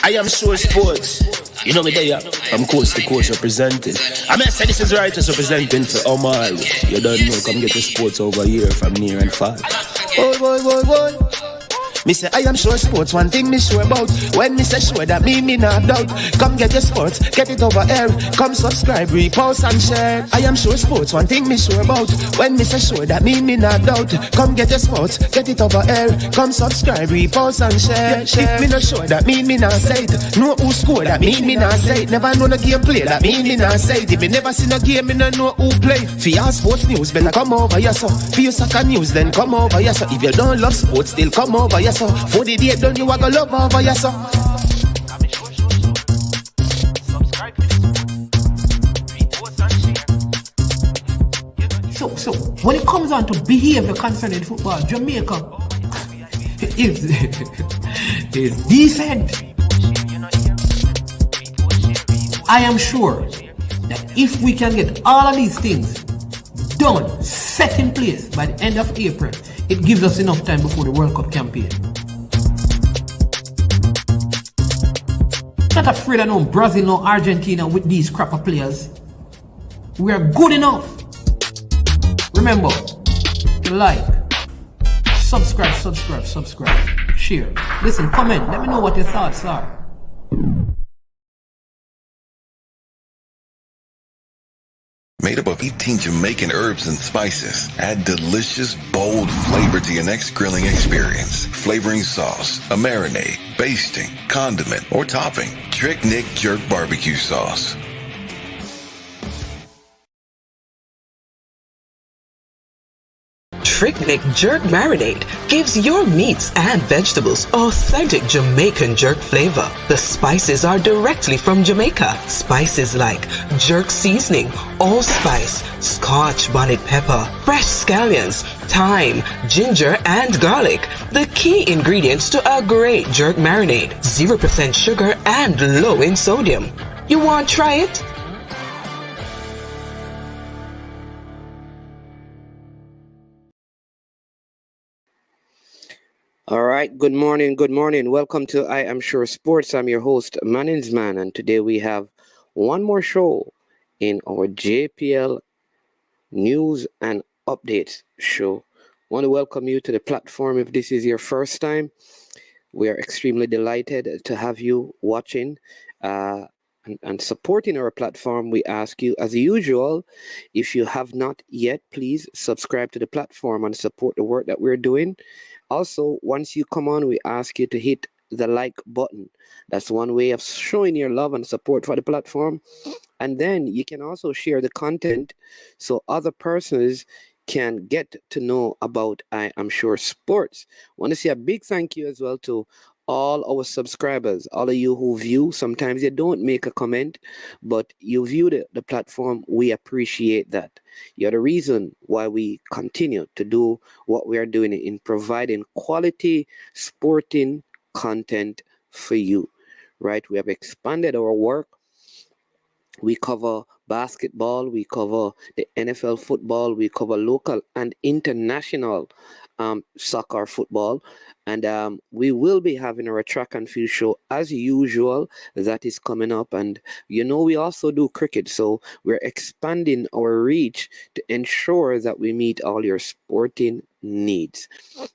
I am sure sports. You know me there. I'm coast to coast representing. I mean, I say this is righteous representing for Omar. You don't know, come get the sports over here from near and far. Boy. Me say I am sure sports, one thing me sure about. When me say sure, that me not doubt. Come get your sports, get it over here. Come subscribe, repost and share. I am sure sports, one thing me sure about. When me say sure, that me not doubt. Come get your sports, get it over here. Come subscribe, repost and share. If me not sure, that me not say it. Know who score, that me not say it. Never know no game play, that me not say it. If me never see no game, me no know who play. For your sports news, better come over here so. For your soccer news, then come over here so. If you don't love sports, still come over here so. For the day done, you are gonna love over here so. So when it comes on to behavior concerning football, Jamaica is decent. I am sure that if we can get all of these things done, set in place by the end of April, it gives us enough time before the World Cup campaign. Not afraid of no Brazil, no Argentina with these crap of players. We are good enough. Remember, like, subscribe, share. Listen, comment, let me know what your thoughts are. Made up of 18 Jamaican herbs and spices. Add delicious, bold flavor to your next grilling experience. Flavoring sauce, a marinade, basting, condiment, or topping. Trick Nick Jerk Barbecue Sauce. Trick Nick Jerk Marinade gives your meats and vegetables authentic Jamaican jerk flavor. The spices are directly from Jamaica. Spices like jerk seasoning, allspice, Scotch bonnet pepper, fresh scallions, thyme, ginger, and garlic. The key ingredients to a great jerk marinade. 0% sugar and low in sodium. You want to try it? All right, good morning. Welcome to I Am Sure Sports. I'm your host, Maninsman, and today we have one more show in our JPL News and Updates show. I want to welcome you to the platform if this is your first time. We are extremely delighted to have you watching and supporting our platform. We ask you, as usual, if you have not yet, please subscribe to the platform and support the work that we're doing. Also, once you come on, we ask you to hit the like button. That's one way of showing your love and support for the platform. And then you can also share the content so other persons can get to know about I Am Sure Sports. Want to say a big thank you as well to all our subscribers, all of you who view. Sometimes you don't make a comment, but you view the platform. We appreciate that. You're the reason why we continue to do what we are doing in providing quality sporting content for you, right? We have expanded our work. We cover basketball, we cover the NFL football, we cover local and international soccer football. And we will be having our track and field show as usual. That is coming up. And we also do cricket. So we're expanding our reach to ensure that we meet all your sporting needs.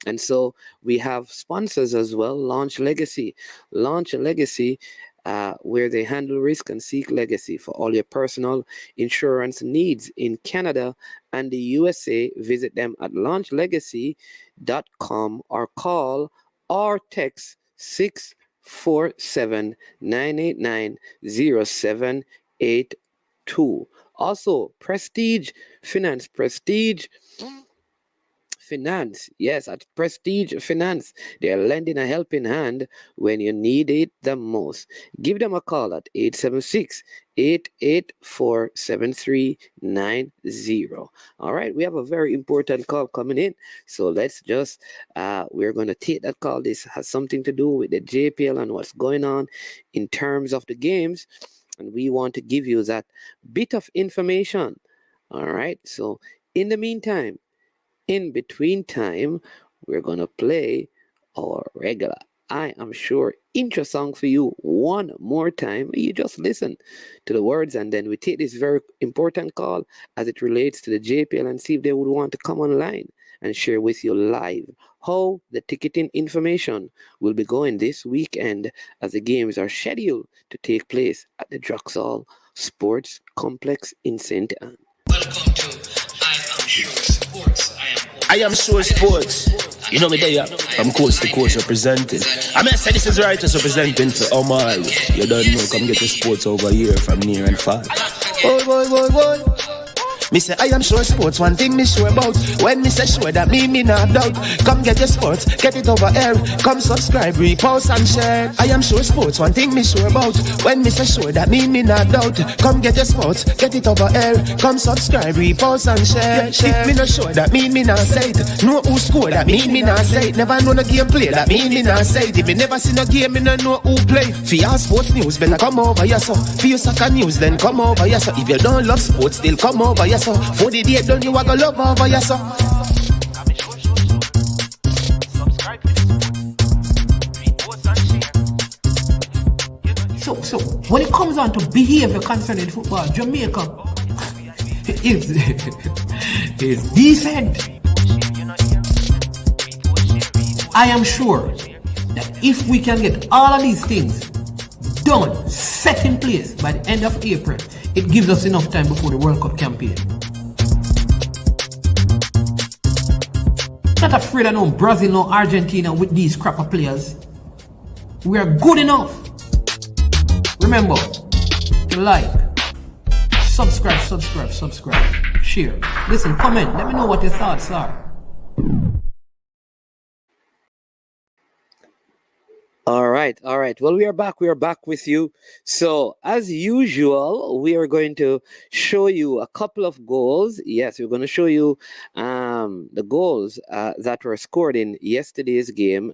And so we have sponsors as well. Launch Legacy, where they handle risk and seek legacy for all your personal insurance needs in Canada and the USA. Visit them at launchlegacy.com or call or text 647-989-0782. Also, Prestige Finance. Yes, at Prestige Finance, they are lending a helping hand when you need it the most. Give them a call at 876-884-7390. All right, we have a very important call coming in, so let's just we're going to take that call. This has something to do with the JPL and what's going on in terms of the games, and we want to give you that bit of information. All right, so in the meantime, in between time, we're going to play our regular I am sure intro song for you one more time. You just listen to the words and then we take this very important call as it relates to the JPL and see if they would want to come online and share with you live how the ticketing information will be going this weekend as the games are scheduled to take place at the Druxall Sports Complex in St. Anne. Welcome to I Am Sure Sports. I am sure sports. You know me there, from coast to coast representing. I mean, I say this is righteous representing for Omar. You don't know, come get the sports over here from near and far. Boy. Me say I am sure sports, one thing me sure about. When me say sure, that me not doubt. Come get your sports, get it over here. Come subscribe, repost and share. I am sure sports, one thing me sure about. When me say sure, that me not doubt. Come get your sports, get it over here. Come subscribe, repost and share. If me not sure, that me not say it. Know who score, that me not say it. Never know the game play, that me not say it. If me never seen a game, me no know who play. For your sports news, better come over here so. For your soccer news, then come over here so. If you don't love sports, still come over here so. For the day done, you are gonna love over here so. So when it comes on to behavior concerning football, Jamaica is decent. I am sure that if we can get all of these things done, set in place by the end of April, it gives us enough time before the World Cup campaign. Not afraid of no Brazil, no Argentina with these crap of players. We are good enough. Remember to like, subscribe, share. Listen, comment. Let me know what your thoughts are. All right. Well, we are back with you. So, as usual, we are going to show you a couple of goals. Yes, we're going to show you the goals that were scored in yesterday's game.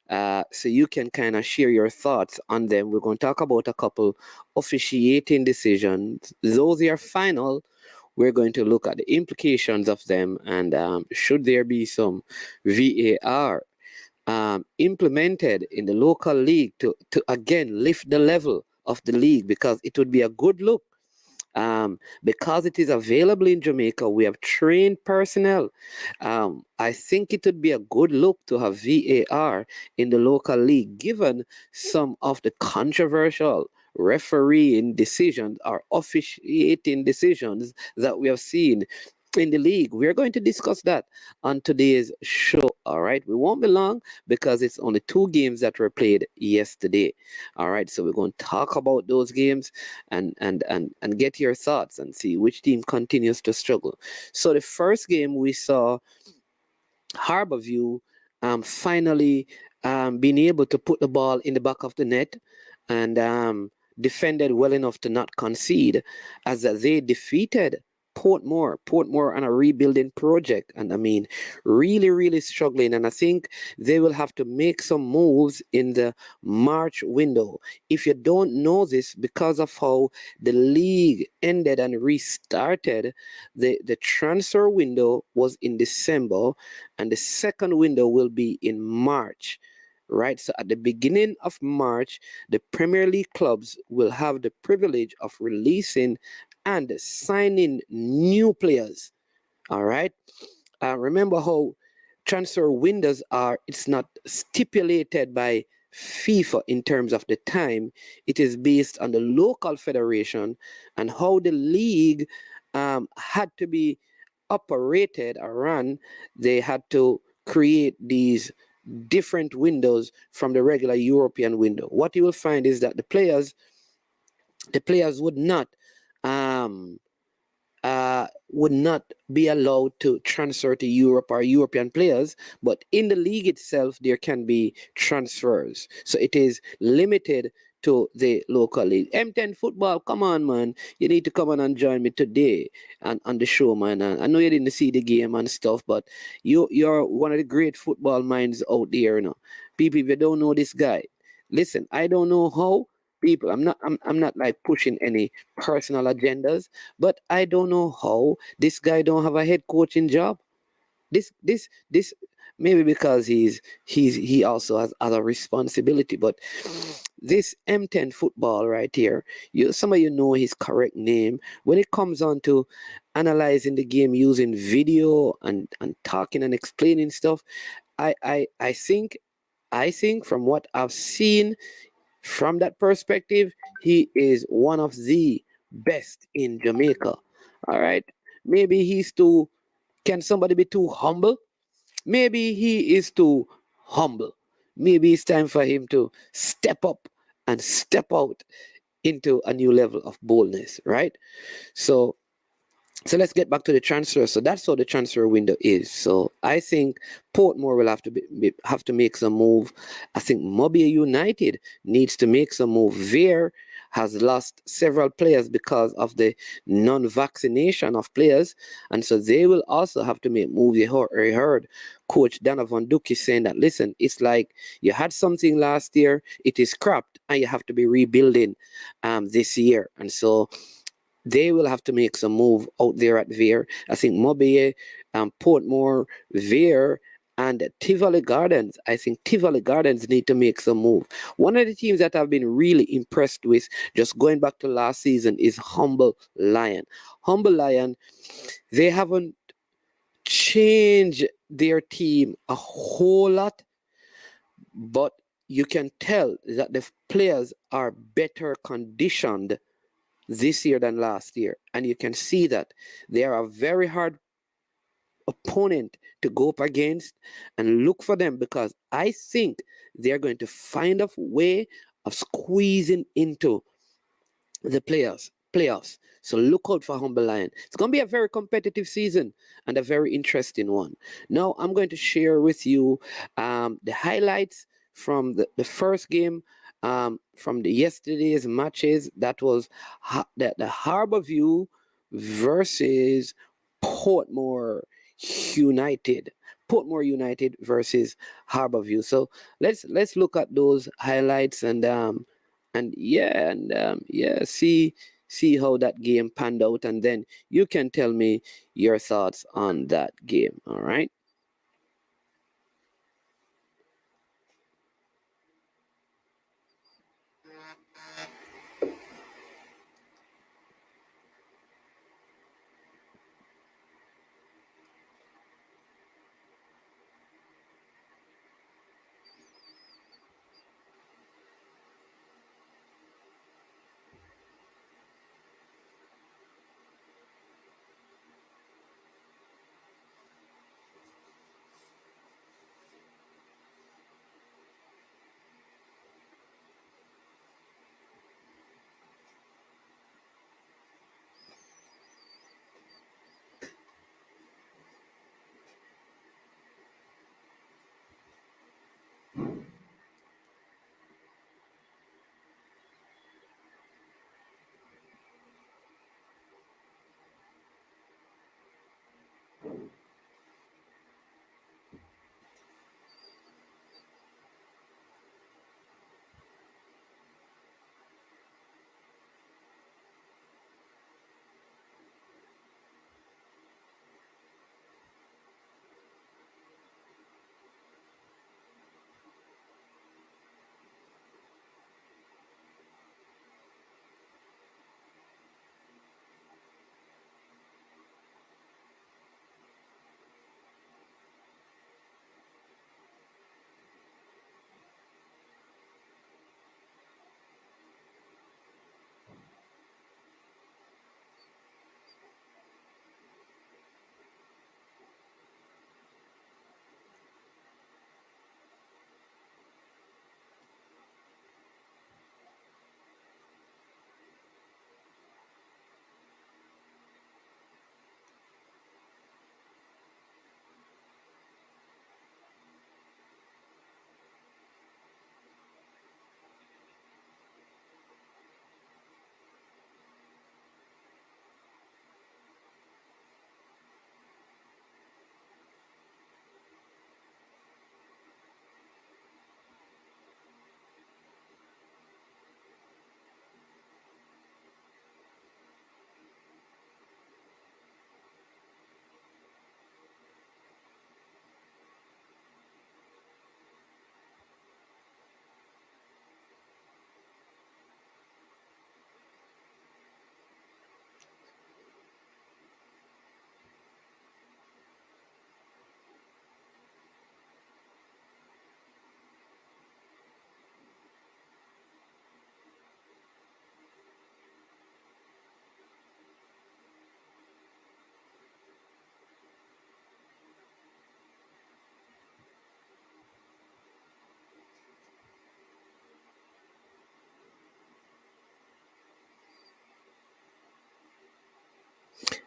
So you can kind of share your thoughts on them. We're going to talk about a couple officiating decisions. Those are final. We're going to look at the implications of them and should there be some VAR implemented in the local league to again lift the level of the league, because it would be a good look. Because it is available in Jamaica, we have trained personnel. I think it would be a good look to have VAR in the local league, given some of the controversial refereeing decisions or officiating decisions that we have seen in the league. We're going to discuss that on today's show. All right, we won't be long because it's only 2 games that were played yesterday. All right, so we're going to talk about those games and get your thoughts and see which team continues to struggle. So the first game we saw Harborview finally being able to put the ball in the back of the net and defended well enough to not concede, as they defeated Portmore on a rebuilding project, and I mean really struggling, and I think they will have to make some moves in the March window. If you don't know this, because of how the league ended and restarted, the transfer window was in December and the second window will be in March. Right, so at the beginning of March, the Premier League clubs will have the privilege of releasing and signing new players. All right. Remember how transfer windows are, it's not stipulated by FIFA in terms of the time. It is based on the local federation and how the league had to be operated or run. They had to create these different windows from the regular European window. What you will find is that the players would not be allowed to transfer to Europe or European players, but in the league itself there can be transfers. So it is limited to the local league. M10 football, come on, man. You need to come on and join me today on the show, man. I know you didn't see the game and stuff, but you're one of the great football minds out there, you know. People, if you don't know this guy, listen, I don't know how. People, I'm not like pushing any personal agendas, but I don't know how this guy don't have a head coaching job. This maybe because he also has other responsibility. But this M10 football right here, some of you know his correct name. When it comes on to analyzing the game using video and talking and explaining stuff, I think from what I've seen from that perspective, he is one of the best in Jamaica. All right. Maybe he's too, can somebody be too humble? Maybe he is too humble. Maybe it's time for him to step up and step out into a new level of boldness, right? So let's get back to the transfer. So that's how the transfer window is. So I think Portmore will have to make some move. I think Mobile United needs to make some move. Veer has lost several players because of the non-vaccination of players, and so they will also have to make moves. I heard Coach Donovan Duke saying that, listen, it's like you had something last year, it is scrapped, and you have to be rebuilding this year, and so they will have to make some move out there at Veer. I think Mobile, Portmore, Veer, and Tivoli Gardens. I think Tivoli Gardens need to make some move. One of the teams that I've been really impressed with, just going back to last season, is Humble Lion. Humble Lion, they haven't changed their team a whole lot, but you can tell that the players are better conditioned this year than last year. And you can see that they are a very hard opponent to go up against, and look for them, because I think they're going to find a way of squeezing into the playoffs. So look out for Humble Lion. It's going to be a very competitive season and a very interesting one. Now I'm going to share with you the highlights from the first game from the yesterday's matches. That was the Harborview versus Portmore United. Portmore United versus Harborview. So let's look at those highlights and see how that game panned out, and then you can tell me your thoughts on that game. All right.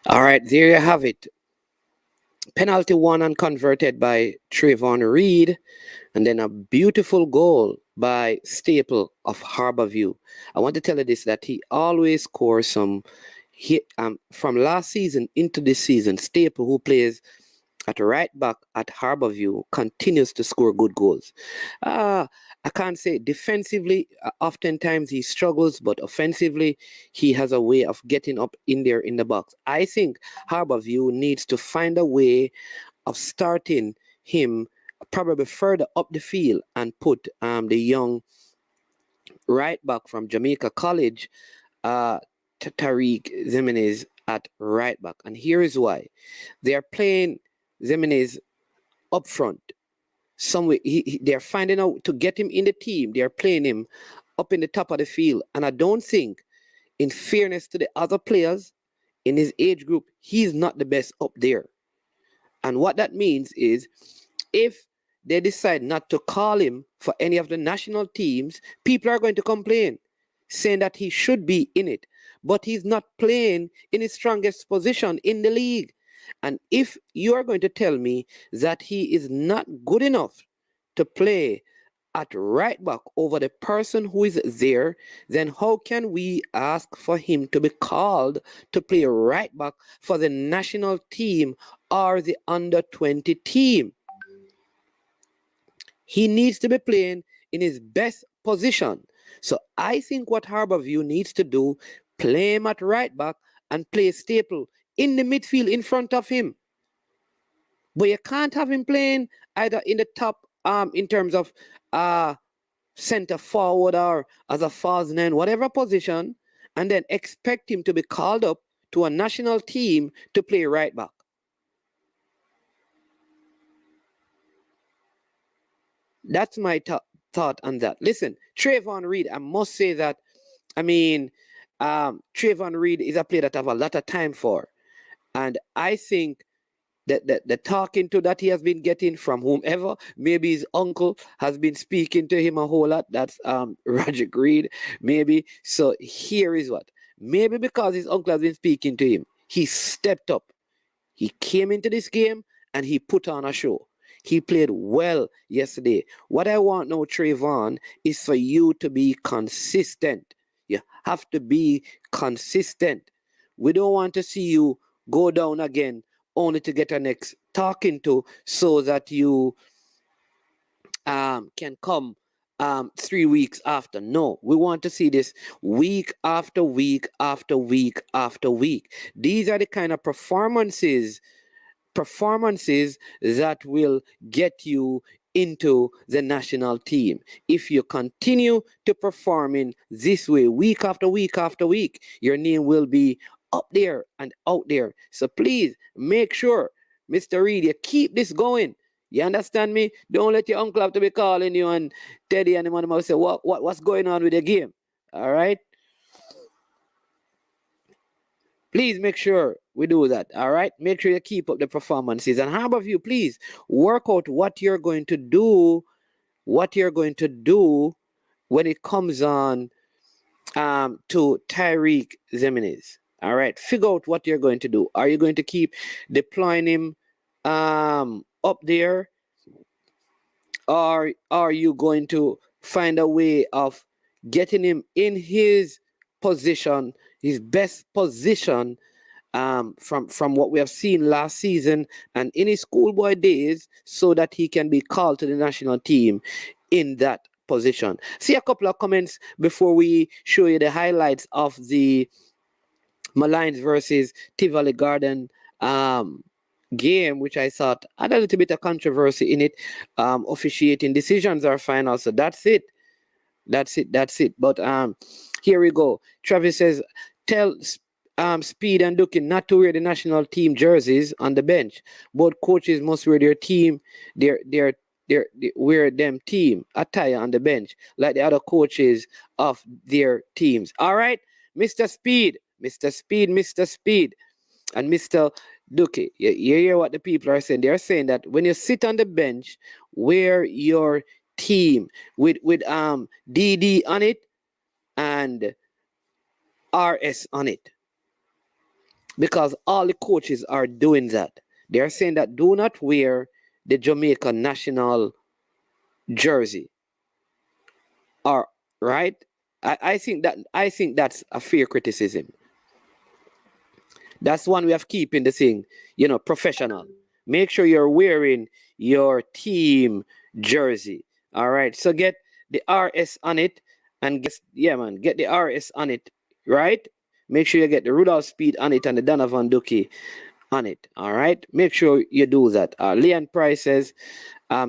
All right, there you have it. Penalty won and converted by Trayvon Reed, and then a beautiful goal by Staple of Harborview. I want to tell you this, that he always scores some hit from last season into this season. Staple, who plays at right back at Harborview, continues to score good goals. I can't say defensively, oftentimes he struggles, but offensively, he has a way of getting up in there in the box. I think Harborview needs to find a way of starting him probably further up the field and put the young right back from Jamaica College, uh, Tariq Zimenez, at right back. And here is why. They are playing Zimenez up front. Somewhere they're finding out to get him in the team. They're playing him up in the top of the field. And I don't think, in fairness to the other players in his age group, he's not the best up there. And what that means is, if they decide not to call him for any of the national teams, people are going to complain, saying that he should be in it. But he's not playing in his strongest position in the league. And if you are going to tell me that he is not good enough to play at right back over the person who is there, then how can we ask for him to be called to play right back for the national team or the under 20 team? He needs to be playing in his best position. So I think what Harborview needs to do, play him at right back and play Staple in the midfield in front of him. But you can't have him playing either in the top in terms of center forward or as a false nine, whatever position, and then expect him to be called up to a national team to play right back. That's my thought on that. Listen, Trayvon Reed, I must say that, Trayvon Reed is a player that I have a lot of time for. And I think that the talking to that he has been getting from whomever, maybe his uncle has been speaking to him a whole lot. That's Roger Reed, maybe. So here is what. Maybe because his uncle has been speaking to him, he stepped up. He came into this game and he put on a show. He played well yesterday. What I want now, Trayvon, is for you to be consistent. You have to be consistent. We don't want to see you go down again only to get a next talking to so that you can come 3 weeks after. No, we want to see this week after week after week after week. These are the kind of performances that will get you into the national team. If you continue to perform in this way week after week after week, your name will be up there and out there. So please make sure, Mr. Reed, you keep this going. You understand me? Don't let your uncle have to be calling you and Teddy and the man say, what's going on with the game? All right? Please make sure we do that. All right. Make sure you keep up the performances. And how about you? Please work out what you're going to do. What you're going to do when it comes on to Tariq Zimenez. All right. Figure out what you're going to do. Are you going to keep deploying him up there, or are you going to find a way of getting him in his position, his best position, from what we have seen last season and in his schoolboy days, so that he can be called to the national team in that position? See a couple of comments before we show you the highlights of the Malines versus Tivoli Garden game, which I thought had a little bit of controversy in it. Officiating decisions are final, so that's it. But here we go. Travis says, tell Speed and Duke not to wear the national team jerseys on the bench. Both coaches must wear their team, their wear them team attire on the bench, like the other coaches of their teams. All right, Mr. Speed, and Mr. Duke. You hear what the people are saying? They're saying that when you sit on the bench, wear your team with DD on it and RS on it. because all the coaches are doing that. They are saying that do not wear the Jamaica national jersey. Or right? I think that's a fair criticism. That's one way of keeping the thing, professional. Make sure you're wearing your team jersey. All right. So get the RS on it and get the RS on it, right? Make sure you get the Rudolph Speed on it and the Donovan Ducky on it. All right. Make sure you do that. Leon Price says,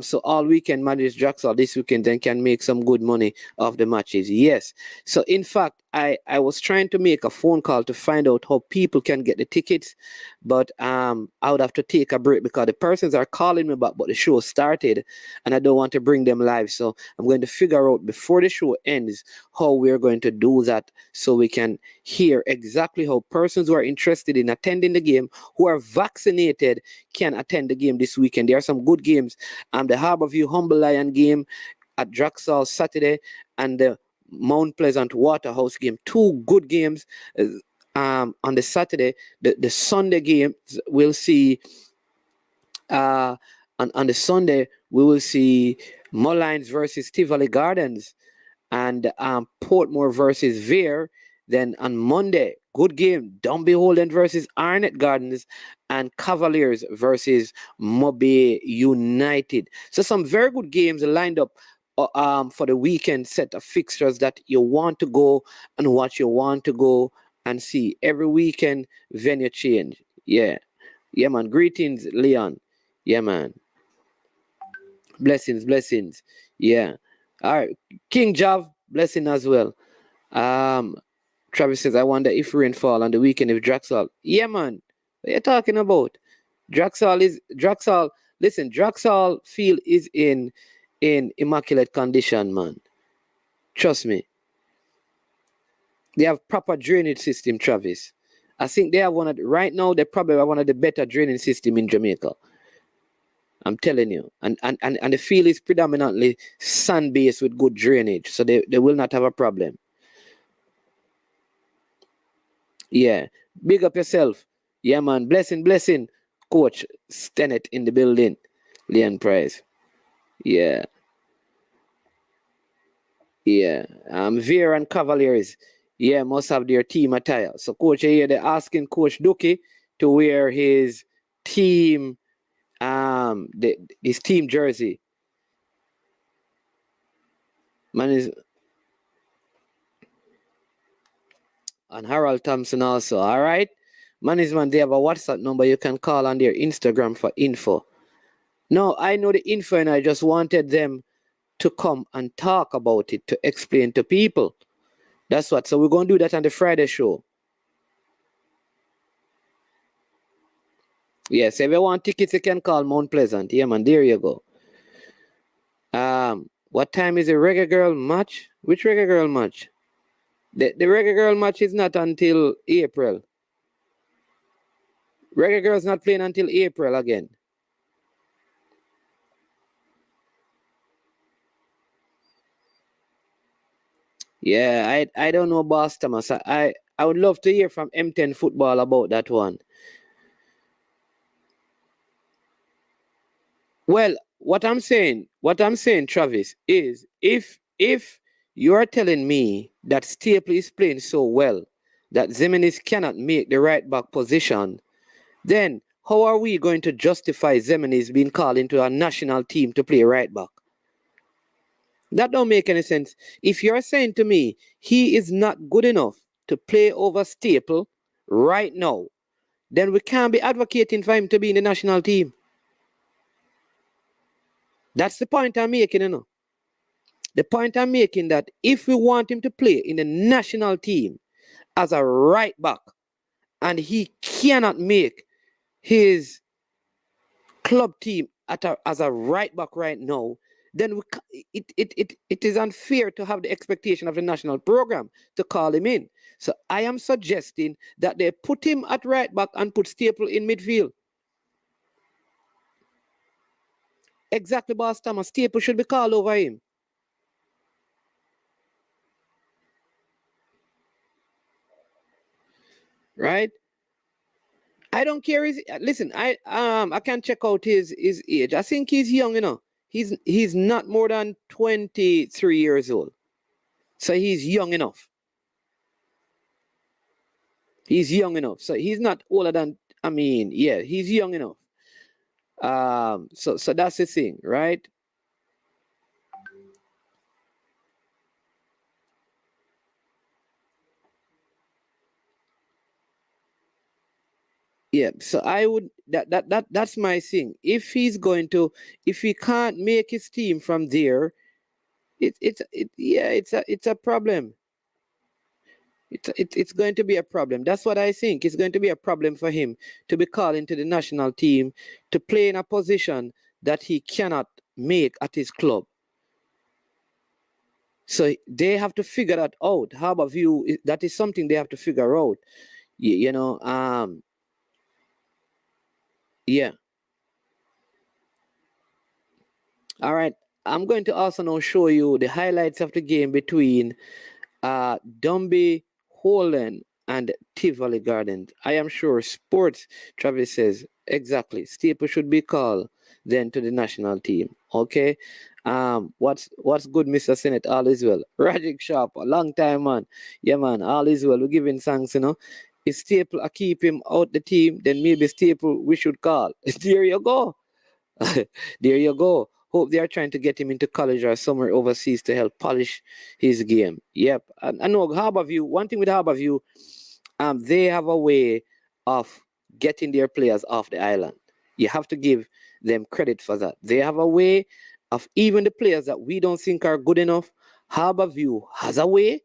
so all weekend manage Jaxal this weekend then can make some good money off the matches. Yes. So in fact, I was trying to make a phone call to find out how people can get the tickets, but I would have to take a break because the persons are calling me back, but the show started and I don't want to bring them live. So I'm going to figure out before the show ends how we're going to do that so we can hear exactly how persons who are interested in attending the game, who are vaccinated, can attend the game this weekend. There are some good games. The Harborview Humble Lion game at Draxall Saturday and the Mount Pleasant Waterhouse game. Two good games on the Saturday. The Sunday games we'll see. On the Sunday we will see Mullines versus Tivoli Gardens and Portmore versus Veer. Then on Monday, good game, Dunby Holden versus Arnett Gardens and Cavaliers versus Mobe United. So some very good games lined up for the weekend set of fixtures that you want to go and what you want to go and see. Every weekend, venue change. Yeah. Yeah, man. Greetings, Leon. Yeah, man. Blessings. Yeah. All right. King Jav, blessing as well. Travis says, I wonder if rainfall on the weekend if Draxall. Yeah, man. What are you talking about? Draxall. Listen, Draxall field is in immaculate condition, man. Trust me. They have proper drainage system, Travis. I think they have right now they probably have one of the better drainage system in Jamaica. I'm telling you. And the field is predominantly sand based with good drainage. So they will not have a problem. Yeah. Big up yourself. Yeah, man. Blessing. Coach Stennett in the building. Leon Price. Yeah. Yeah. Veer and Cavaliers. Yeah, must have their team attire. So coach here they're asking Coach Ducky to wear his team his team jersey. Man is and Harold Thompson also. All right. Management, they have a WhatsApp number you can call on their Instagram for info. No, I know the info and I just wanted them to come and talk about it, to explain to people. That's what. So we're going to do that on the Friday show. Yes, if you want tickets, you can call Mount Pleasant. Yeah, man, there you go. What time is the Reggae Girl match? Which Reggae Girl match? The Reggae Girl match is not until April. Reggae Girl's not playing until April again. Yeah, I don't know, Boss Thomas. I would love to hear from M10 Football about that one. Well, what I'm saying, Travis, is if you are telling me that Staple is playing so well that Zeminis cannot make the right back position, then how are we going to justify Zeminis being called into a national team to play right back? That don't make any sense. If you're saying to me he is not good enough to play over Staple right now, then we can't be advocating for him to be in the national team. That's the point I'm making, The point I'm making that if we want him to play in the national team as a right back and he cannot make his club team as a right back right now, then it is unfair to have the expectation of the national program to call him in. So I am suggesting that they put him at right back and put Staple in midfield. Exactly, Boss Thomas. Staple should be called over him. Right? I don't care his listen, I can check out his age. I think he's young, you know. He's not more than 23 years old. So he's young enough. He's young enough. So he's not older than I mean, yeah, he's young enough. So that's the thing, right? Yeah, so I would that's my thing. If he's going to if he can't make his team from there, it's a problem. It's going to be a problem. That's what I think. It's going to be a problem for him to be called into the national team to play in a position that he cannot make at his club. So they have to figure that out. How about you? That is something they have to figure out. You know, yeah. All right. I'm going to also now show you the highlights of the game between Dumby Holland and Tivoli Gardens. I am sure Sports Travis says exactly. Staple should be called then to the national team. Okay. What's good, Mr. Senate? All is well. Rajic Sharp, a long time man. Yeah, man. All is well. We're giving thanks, you know. If Staple keep him out the team, then maybe Staple we should call. There you go. There you go. Hope they are trying to get him into college or somewhere overseas to help polish his game. Yep. I know Harborview, one thing with Harborview, they have a way of getting their players off the island. You have to give them credit for that. They have a way of even the players that we don't think are good enough. Harborview has a way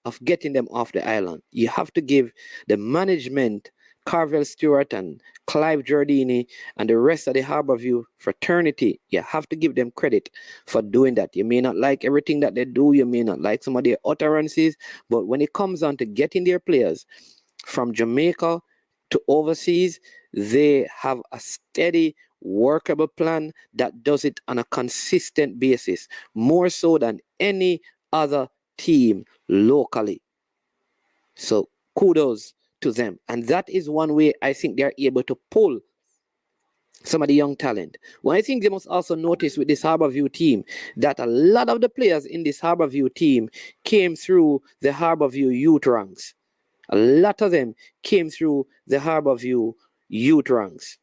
of getting them off the island. You have to give the management, Carvel Stewart and Clive Giordini, and the rest of the Harborview fraternity, you have to give them credit for doing that. You may not like everything that they do, you may not like some of their utterances, but when it comes on to getting their players from Jamaica to overseas, they have a steady, workable plan that does it on a consistent basis, more so than any other team locally. So kudos to them. And that is one way I think they're able to pull some of the young talent. One I think they must also notice with this Harborview team that a lot of the players in this Harborview team came through the Harborview youth ranks. A lot of them came through the Harborview youth ranks,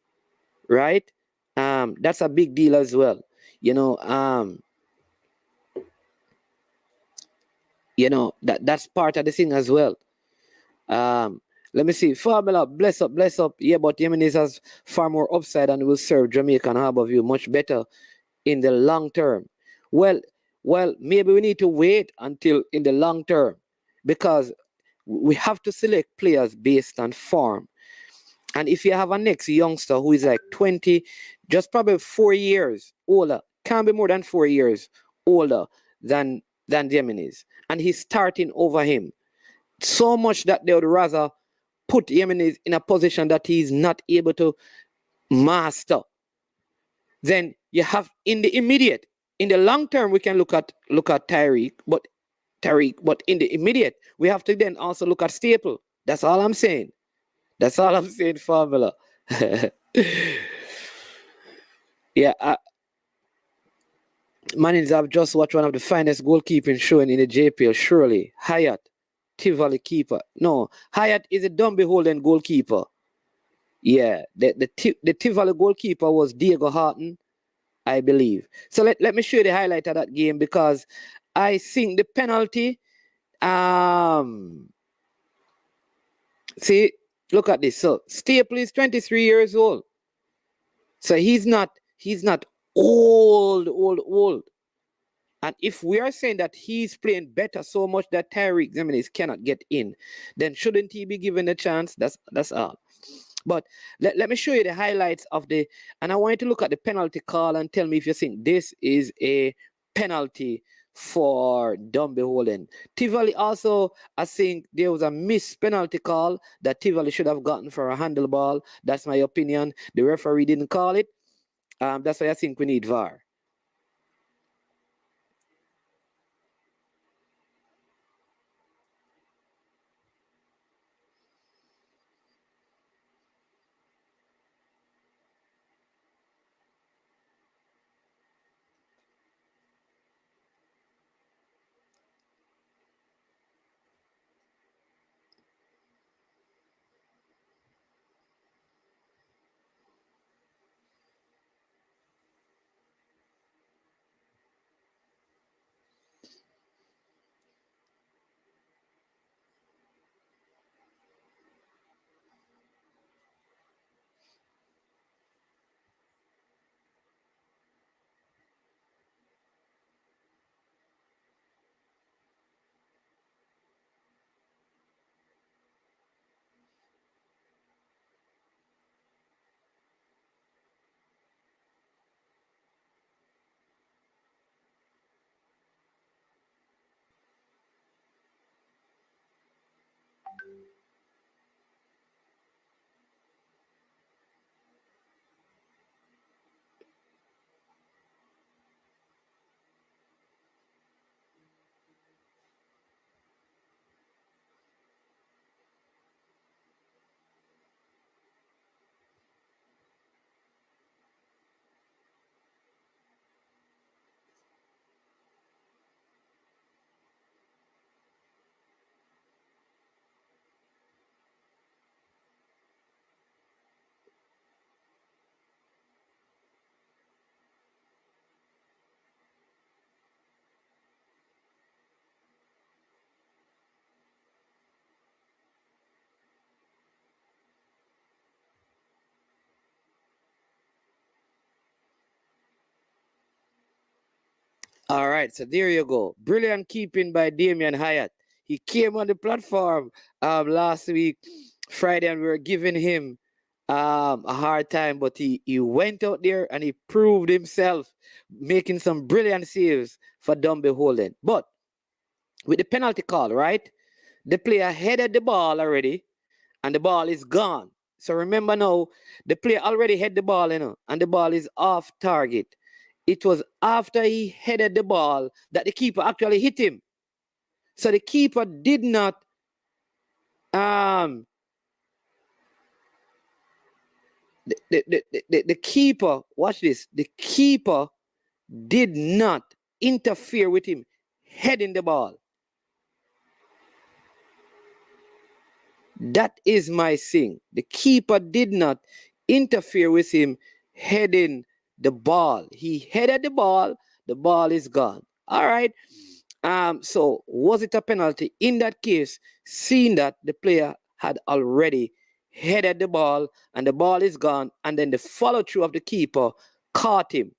right? That's a big deal as well. You know, that's part of the thing as well. Let me see. Formula, bless up, bless up. Yeah, but Yemenis has far more upside and will serve Jamaica and Harborview much better in the long term. Well, maybe we need to wait until in the long term because we have to select players based on form. And if you have a next youngster who is like 20, just probably 4 years older, can't be more than 4 years older than Yemenis, and he's starting over him, so much that they would rather put Yemenis in a position that he's not able to master. Then you have in the immediate, in the long term, we can look at Tariq, but in the immediate, we have to then also look at Staple. That's all I'm saying. That's all I'm saying, Formula. Yeah, Manins have just watched one of the finest goalkeeping showing in the JPL. Surely, Hyatt, Tivoli keeper. No, Hyatt is a dumb beholden goalkeeper. Yeah, the Tivoli goalkeeper was Diego Harton, I believe. So let me show you the highlight of that game because I think the penalty. See, look at this. So Staple is 23 years old. So he's not old. And if we are saying that he's playing better so much that Tyreek Jimenez cannot get in, then shouldn't he be given a chance? That's all. But let me show you the highlights of and I want you to look at the penalty call and tell me if you think this is a penalty for Dumby Holland. Tivoli also, I think there was a missed penalty call that Tivoli should have gotten for a handleball. That's my opinion. The referee didn't call it. That's why I think we need VAR. All right, so there you go. Brilliant keeping by Damian Hyatt. He came on the platform last week, Friday, and we were giving him a hard time, but he went out there and he proved himself, making some brilliant saves for Dumby Holden. But with the penalty call, right? The player headed the ball already, and the ball is gone. So remember now, the player already had the ball, and the ball is off target. It was after he headed the ball that the keeper actually hit him. So the keeper did not the keeper, watch this, the keeper did not interfere with him heading the ball. That is my thing. The keeper did not interfere with him heading the ball. He headed the ball is gone. All right. So was it a penalty? In that case, seeing that the player had already headed the ball and the ball is gone, and then the follow through of the keeper caught him.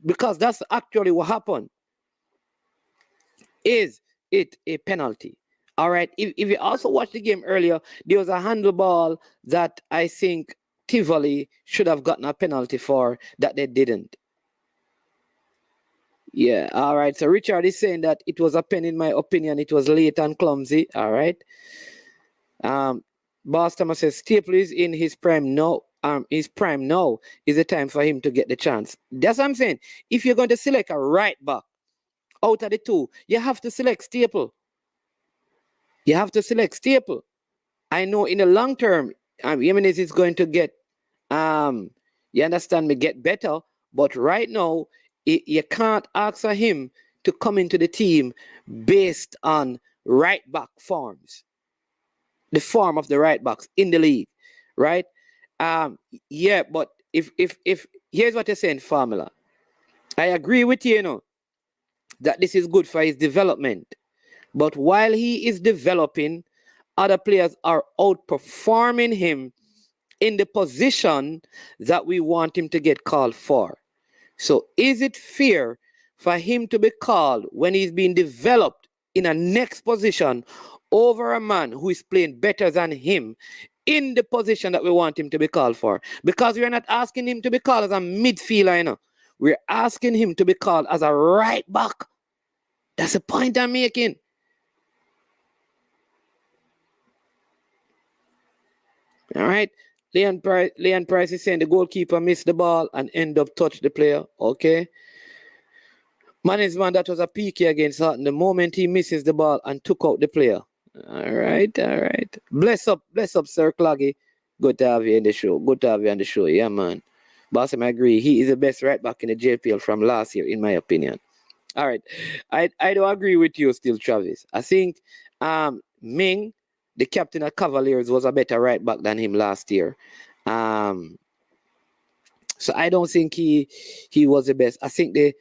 Because that's actually what happened. Is it a penalty? All right. If you also watched the game earlier, there was a handball that I think Tivoli should have gotten a penalty for that they didn't. Yeah. All right. So Richard is saying that it was a pen. In my opinion, it was late and clumsy. All right. Boss Thomas says Staple is in his prime now. His prime now is the time for him to get the chance. That's what I'm saying. If you're going to select a right back out of the two, you have to select Staple. You have to select Staple. I know in the long term, Jimenez is going to get, you understand me, get better. But right now, you can't ask for him to come into the team based on right back forms, the form of the right backs in the league, right? Yeah, but if here's what you're saying, Formula. I agree with you, that this is good for his development. But while he is developing, other players are outperforming him in the position that we want him to get called for. So is it fair for him to be called when he's being developed in a next position over a man who is playing better than him in the position that we want him to be called for? Because we're not asking him to be called as a midfielder, We're asking him to be called as a right back. That's the point I'm making. All right. Leon Price is saying the goalkeeper missed the ball and end up touch the player. Okay. Management, that was a PK against Hutton. The moment he misses the ball and took out the player. All right. Bless up, Sir Claggy. Good to have you in the show. Good to have you on the show. Yeah, man. Boss, I agree. He is the best right back in the JPL from last year, in my opinion. All right. I don't agree with you still, Travis. I think Ming, the captain of Cavaliers, was a better right back than him last year. So I don't think he was the best. I think the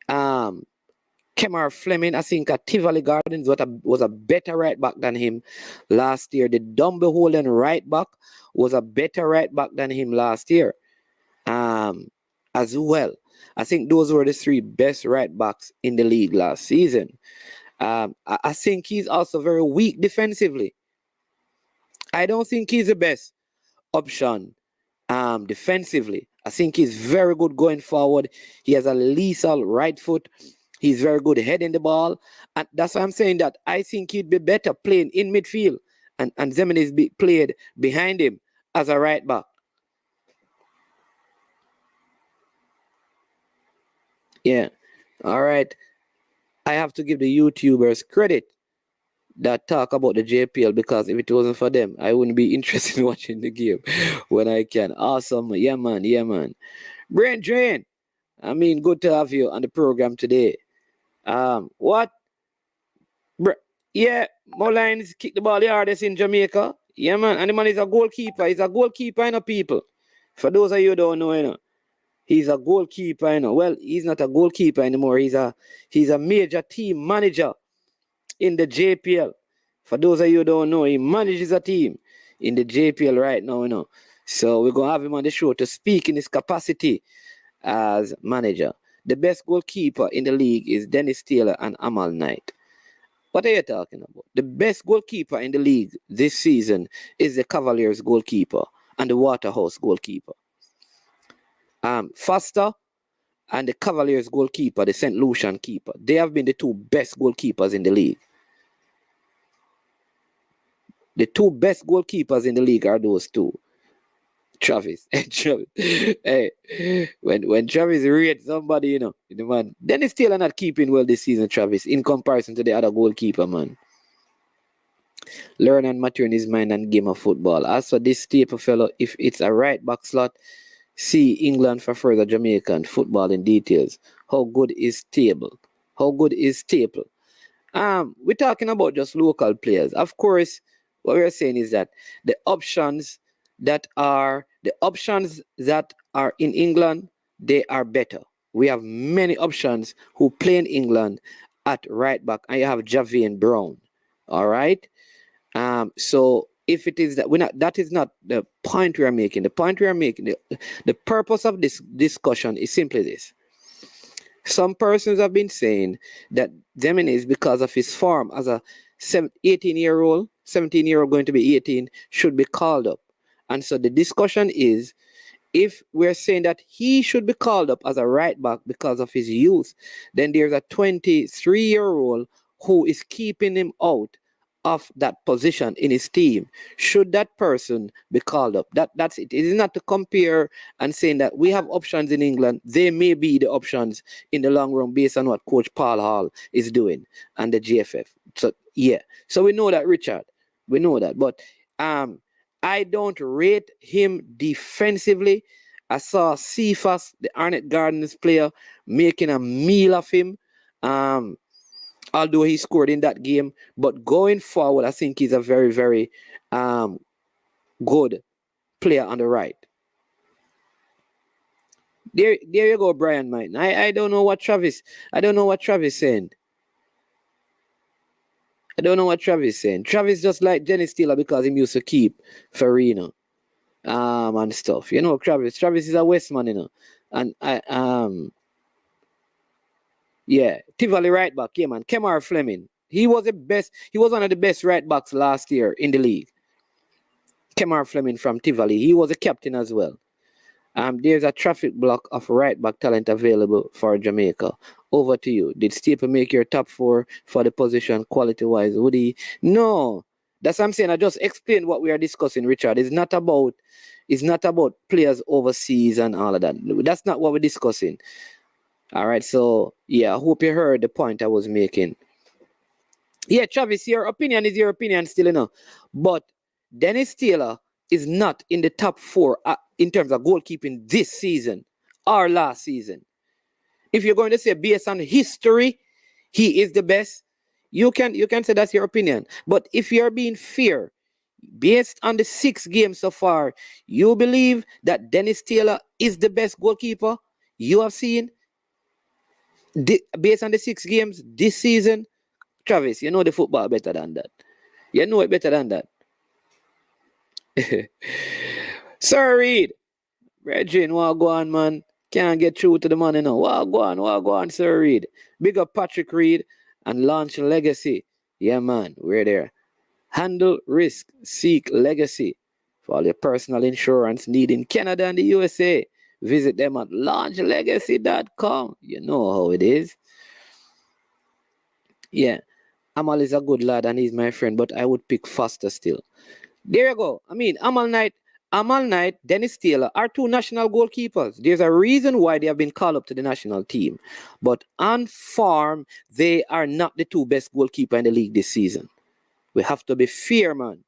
Kemar Fleming, I think at Tivoli Gardens was a better right back than him last year. The Dumby Holden right back was a better right back than him last year as well. I think those were the three best right backs in the league last season. I think he's also very weak defensively. I don't think he's the best option defensively. I think he's very good going forward. He has a lethal right foot. He's very good heading the ball. And that's why I'm saying that I think he'd be better playing in midfield. And Jimenez played behind him as a right back. Yeah. All right. I have to give the YouTubers credit that talk about the JPL, because if it wasn't for them, I wouldn't be interested in watching the game when I can. Awesome. Yeah, man. Brain Drain, I mean, good to have you on the program today. What? Yeah, Mullines kicked the ball the hardest in Jamaica. Yeah, man. And the man is a goalkeeper. He's a goalkeeper, people. For those of you who don't know, he's a goalkeeper, Well, he's not a goalkeeper anymore. He's a major team manager in the JPL. For those of you who don't know, he manages a team in the JPL right now, So we're going to have him on the show to speak in his capacity as manager. the best goalkeeper in the league is Dennis Taylor and Amal Knight. What are you talking about? The best goalkeeper in the league this season is the Cavaliers goalkeeper and the Waterhouse goalkeeper. Foster and the Cavaliers goalkeeper, the St. Lucian keeper, they have been the two best goalkeepers in the league. The two best goalkeepers in the league are those two. Travis. Hey, when Travis rates somebody, the man, Dennis Taylor not keeping well this season, Travis, in comparison to the other goalkeeper, man. Learn and mature in his mind and game of football. As for this Staple fellow, if it's a right back slot, see England for further Jamaican football in details. How good is Staple? How good is Staple? We're talking about just local players. Of course, what we're saying is that the options that are in England, they are better. We have many options who play in England at right back, and you have Javian Brown. All right. So if it is that is not the point we are making. The point we are making, the purpose of this discussion is simply this. Some persons have been saying that Jimenez, because of his form as a 17-year-old going to be 18, should be called up. And so the discussion is, if we're saying that he should be called up as a right back because of his youth, then there's a 23-year-old who is keeping him out of that position in his team. Should that person be called up? That's it. It is not to compare and saying that we have options in England. They may be the options in the long run based on what Coach Paul Hall is doing and the GFF. So yeah. So we know that, Richard. We know that. But I don't rate him defensively. I saw Cephas, the Arnett Gardens player, making a meal of him. Although he scored in that game. But going forward, I think he's a very, very good player on the right. There you go, Brian Martin. I don't know what Travis saying. I don't know what Travis saying. Travis just like Dennis Taylor because he used to keep Farina and stuff. Travis is a Westman, And yeah, Tivoli right back, yeah, man. Kemar Fleming. He was one of the best right backs last year in the league. Kemar Fleming from Tivoli. He was a captain as well. There's a traffic block of right back talent available for Jamaica. Over to you. Did Staple make your top 4 for the position quality-wise? Would he? No. That's what I'm saying. I just explained what we are discussing, Richard. It's not about players overseas and all of that. That's not what we're discussing. All right. So, yeah, I hope you heard the point I was making. Yeah, Travis, your opinion is your opinion still, But Dennis Taylor is not in the top 4 in terms of goalkeeping this season or last season. If you're going to say based on history, he is the best, you can say that's your opinion. But if you're being fair, based on the 6 games so far, you believe that Dennis Taylor is the best goalkeeper you have seen based on the 6 games this season? Travis, you know the football better than that. You know it better than that. Sir Reed, Regine, what go on, man? Can't get through to the money now. What go on, Sir Reed? Big up Patrick Reed and launch legacy. Yeah, man, we're there. Handle risk, seek legacy. For all your personal insurance need in Canada and the USA, visit them at launchlegacy.com. You know how it is. Yeah, Amal is a good lad and he's my friend, but I would pick Foster still. There you go. I mean, Amal Knight, Dennis Taylor are 2 national goalkeepers. There's a reason why they have been called up to the national team. But on form, they are not the 2 best goalkeepers in the league this season. We have to be fair, man.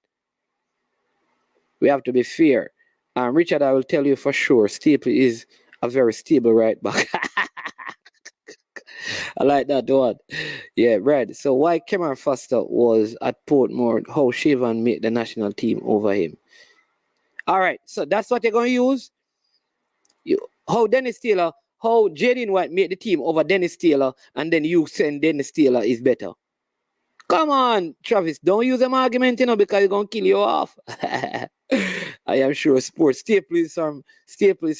We have to be fair. Richard, I will tell you for sure, Staple is a very stable right back. I like that one. Yeah, right. So why Cameron Foster was at Portmore, how Shivan made the national team over him. All right, so that's what you're going to use. How Jaden White made the team over Dennis Taylor, and then you saying Dennis Taylor is better. Come on, Travis, don't use them argument, because it's going to kill you off. I am sure sports. Staple is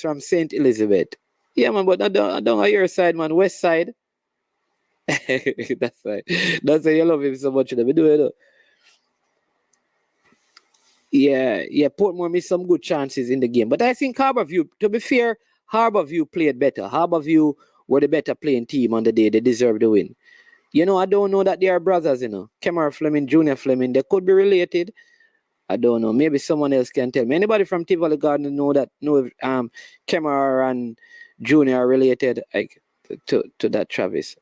from St. Elizabeth. Yeah, man, but not down on your side, man. West side. That's why. That's why you love him so much. Let me do it. Yeah. Portmore missed some good chances in the game. But I think Harborview, to be fair, Harborview played better. Harborview were the better playing team on the day. They deserve the win. I don't know that they are brothers. Kemar Fleming, Junior Fleming, they could be related. I don't know. Maybe someone else can tell me. Anybody from Tivoli Garden know if Kemar and Junior are related to that Travis?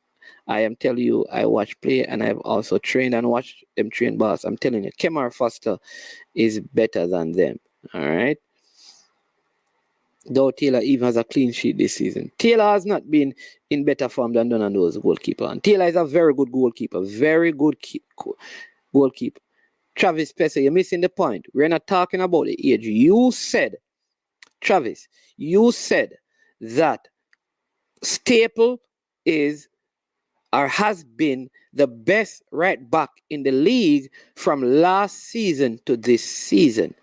I am telling you, I watch play and I've also trained and watched them train boss. I'm telling you, Kemar Foster is better than them. All right. Though Taylor even has a clean sheet this season. Taylor has not been in better form than Donando's goalkeeper. And Taylor is a very good goalkeeper. Very good goalkeeper. Travis Pesce, you're missing the point. We're not talking about the age. You said, Travis, that Staple is or has been the best right back in the league from last season to this season.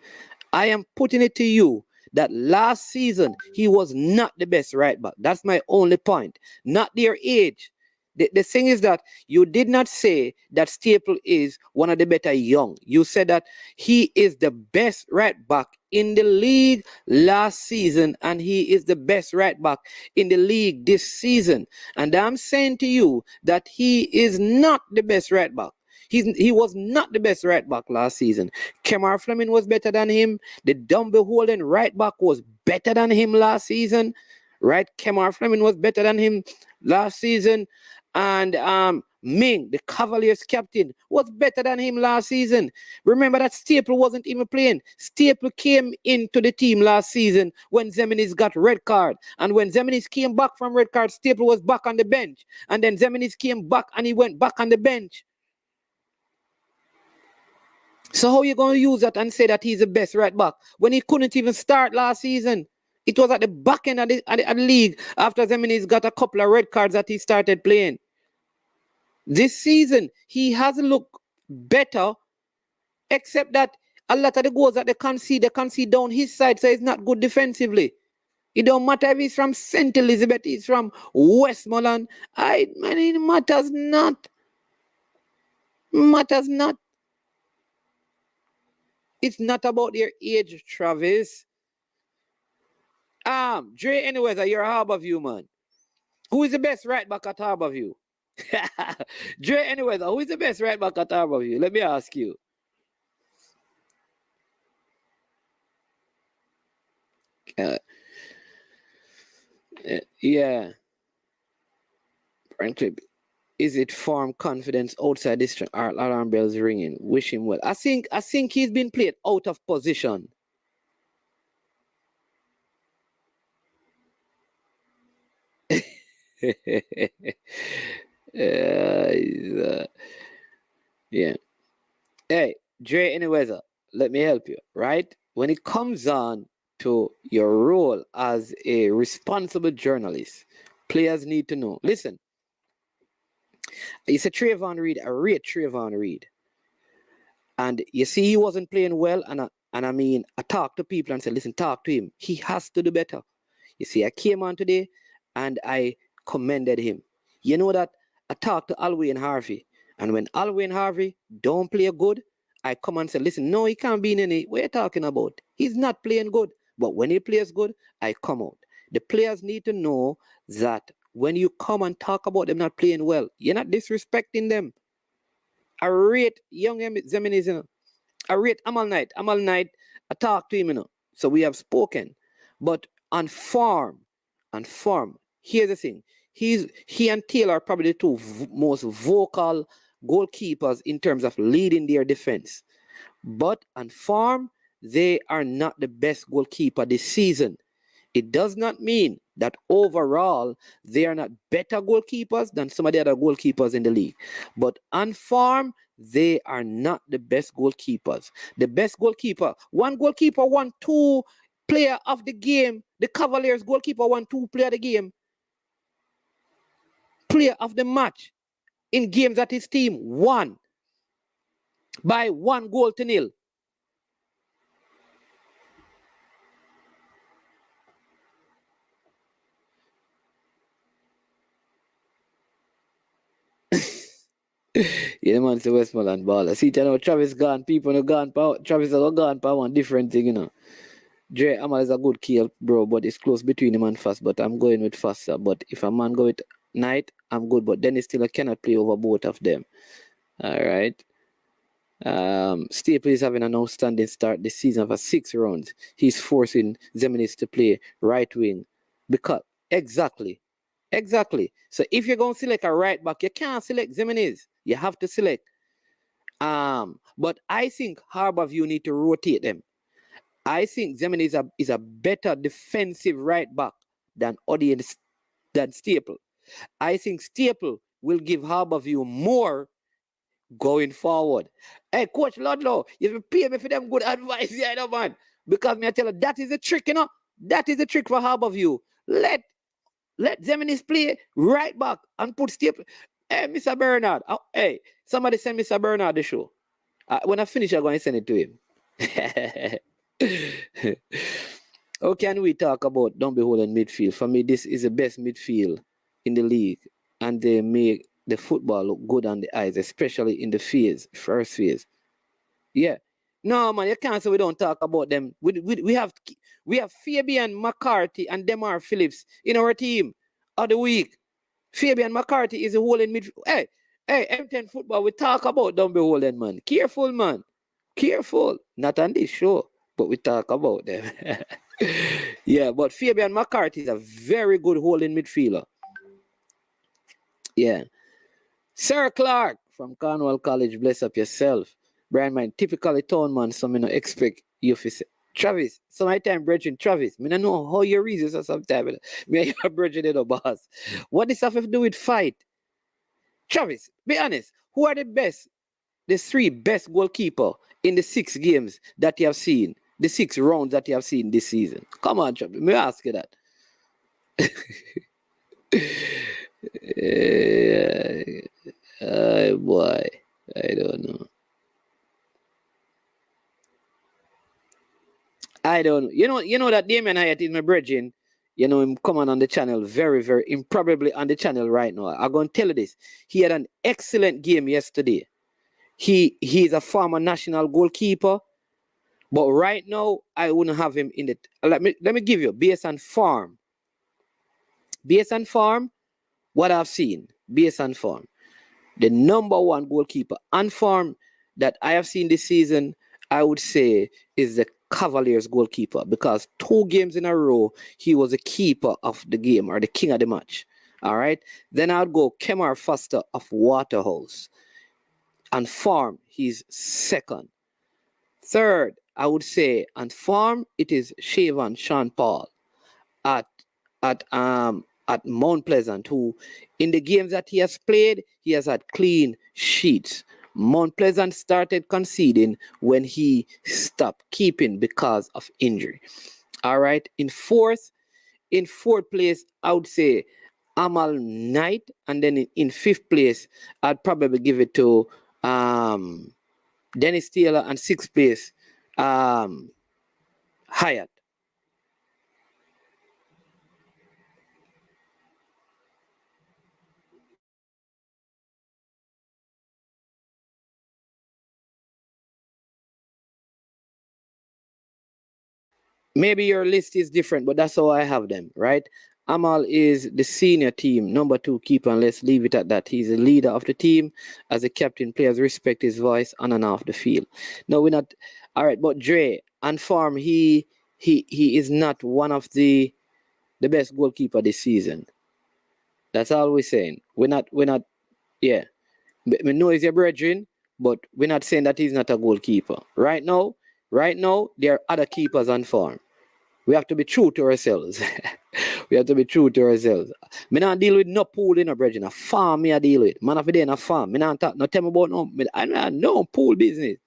I am putting it to you that last season he was not the best right back. That's my only point. Not their age. The thing is that you did not say that Staple is one of the better young. You said that he is the best right back in the league last season and he is the best right back in the league this season. And I'm saying to you that he is not the best right back. He was not the best right back last season. Kemar Fleming was better than him. The Dumble holding right back was better than him last season. Right? Kemar Fleming was better than him last season. And Ming, the Cavaliers captain, was better than him last season. Remember that Staple wasn't even playing. Staple came into the team last season when Zeminis got red card. And when Zeminis came back from red card, Staple was back on the bench. And then Zeminis came back and he went back on the bench. So how you going to use that and say that he's the best right back when he couldn't even start last season? It was at the back end of the league after Zeminis got a couple of red cards that he started playing. This season, he has looked better, except that a lot of the goals that they concede down his side, so it's not good defensively. It don't matter if he's from St. Elizabeth, he's from Westmoreland. It matters not. Matters not. It's not about their age, Travis. Dre, anyways, you're a Harborview man. Who is the best right back at Harborview? Dre, anyways, who is the best right back at Harborview? Let me ask you. Yeah. Frankly, is it farm confidence outside this alarm bells ringing? Wish him well. I think he's been played out of position. Yeah. Hey, Dre, anyways, let me help you, right? When it comes on to your role as a responsible journalist, players need to know. Listen, it's a Trayvon Reed. I rate Trayvon Reed. And you see, he wasn't playing well. And I talked to people and said, listen, talk to him. He has to do better. You see, I came on today and I commended him. You know that I talked to Alway and Harvey. And when Alway and Harvey don't play good, I come and say, listen, no, he can't be in any. What are you talking about? He's not playing good. But when he plays good, I come out. The players need to know that when you come and talk about them not playing well, you're not disrespecting them. I rate young Zeminis, I rate Amal Knight. Amal Knight, I talk to him, So we have spoken. But on form, here's the thing. He and Taylor are probably the two most vocal goalkeepers in terms of leading their defense. But on form, they are not the best goalkeeper this season. It does not mean that overall they are not better goalkeepers than some of the other goalkeepers in the league. But on form, they are not the best goalkeepers. The best goalkeeper, one goalkeeper won 2 player of the game. The Cavaliers goalkeeper won 2 player of the game. Player of the match in games that his team won by 1-0. Yeah, the man say Westmoreland baller. See, you know, Travis gone, people no gone, Travis are gone, one different thing, you know. Dre Amal is a good kill, bro, but it's close between him and Fast. But I'm going with Faster. But if a man go with Knight, I'm good. But Dennis still cannot play over both of them. All right. Staple is having an outstanding start this season for 6 rounds. He's forcing Zeminis to play right wing. Because exactly. So if you're going to select a right back, you can't select Zeminis. You have to select. But I think Harborview need to rotate them. I think Zemin is a better defensive right back than Staple. I think Staple will give Harborview more going forward. Hey, Coach Ludlow, you pay me for them good advice, yeah, no, man. Because me I tell you, that is a trick, you know. That is a trick for Harborview. Let Zeminis play right back and put Staple. Hey, Mr. Bernard. Hey, somebody send Mr. Bernard the show. When I finish, I'm going to send it to him. How can we talk about don't beholden midfield? For me, this is the best midfield in the league, and they make the football look good on the eyes, especially in the first phase. Yeah. No, man, you can't say we don't talk about them. We have Fabian McCarthy and Demar Phillips in our team of the week. Fabian McCarthy is a holding midfield. Hey, M10 football, we talk about don't beholden, man. Careful, man. Careful. Not on this show, but we talk about them. Yeah, but Fabian McCarthy is a very good holding midfielder. Yeah. Sir Clark from Cornwall College, bless up yourself. Brian, man, typically town man, so me no expect you to say. Travis, so my time, brethren, Travis, me no know how you reason so sometimes. Me your brethren in the boss. What does that have to do with fight? Travis, be honest, who are the best, the 3 best goalkeeper in the 6 games that you have seen, the 6 rounds that you have seen this season? Come on, Travis, me ask you that. Boy, I don't know. I don't know. You know that Damien Hyatt is my brethren. You know him coming on the channel very, very improbably on the channel right now. I'm gonna tell you this. He had an excellent game yesterday. He's a former national goalkeeper, but right now I wouldn't have him in the. Let me give you based on form. Based on form, what I've seen, based on form, the number 1 goalkeeper on form that I have seen this season, I would say, is the Cavaliers goalkeeper, because 2 games in a row he was a keeper of the game or the king of the match. All right. Then I'd go Kemar Foster of Waterhouse. On form, he's 2nd. 3rd, I would say on form it is Shavan Sean Paul at Mount Pleasant, who in the games that he has played, he has had clean sheets. Mount Pleasant started conceding when he stopped keeping because of injury. All right. In fourth place, I would say Amal Knight, and then in 5th place, I'd probably give it to Dennis Taylor, and 6th place, Hyatt. Maybe your list is different, but that's how I have them, right? Amal is the senior team, number 2 keeper, and let's leave it at that. He's the leader of the team. As a captain, players respect his voice on and off the field. No, we're not. All right, but Dre, on form, he is not one of the best goalkeeper this season. That's all we're saying. We're not, yeah. We know he's your brethren, but we're not saying that he's not a goalkeeper. Right now, there are other keepers on form. We have to be true to ourselves. We have to be true to ourselves. Me not deal with no pool in a brethren. A farm me I deal with. Man of the day in a farm. Me not talk, no tell me about no. I know pool business.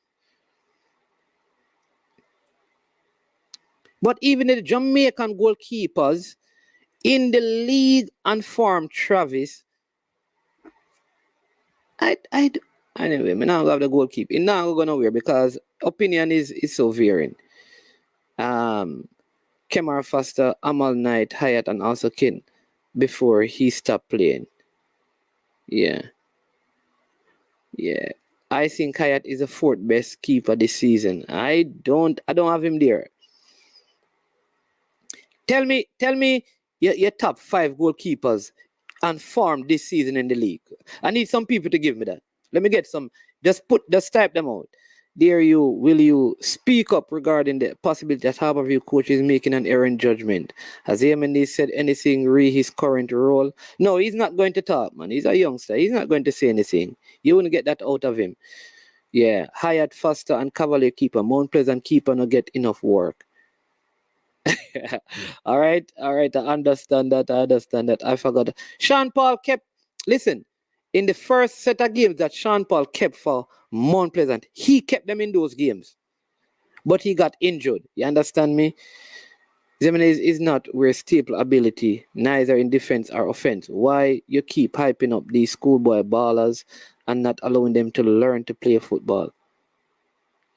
But even the Jamaican goalkeepers in the league and form, Travis, anyway, me now have the goalkeeper. It not go nowhere because opinion is so varying. Kemar Foster, Amal Knight, Hyatt, and also Kin before he stopped playing. Yeah. Yeah. I think Hayat is the fourth best keeper this season. I don't have him there. Tell me your top five goalkeepers and form this season in the league. I need some people to give me that. Let me get some. Just type them out. Dare you, will you speak up regarding the possibility that Harborview coach is making an error in judgment? Has Yemenis said anything re his current role? No, he's not going to talk, man. He's a youngster. He's not going to say anything. You wouldn't get that out of him. Yeah, Hyatt Foster and Cavalier keeper, Mount Pleasant keeper not get enough work. All right, I understand that. I forgot. Sean Paul kept, listen, in the first set of games that Sean Paul kept for Mount Pleasant, he kept them in those games, but he got injured. You understand me? Zemene is not where staple ability, neither in defense or offense. Why you keep hyping up these schoolboy ballers and not allowing them to learn to play football?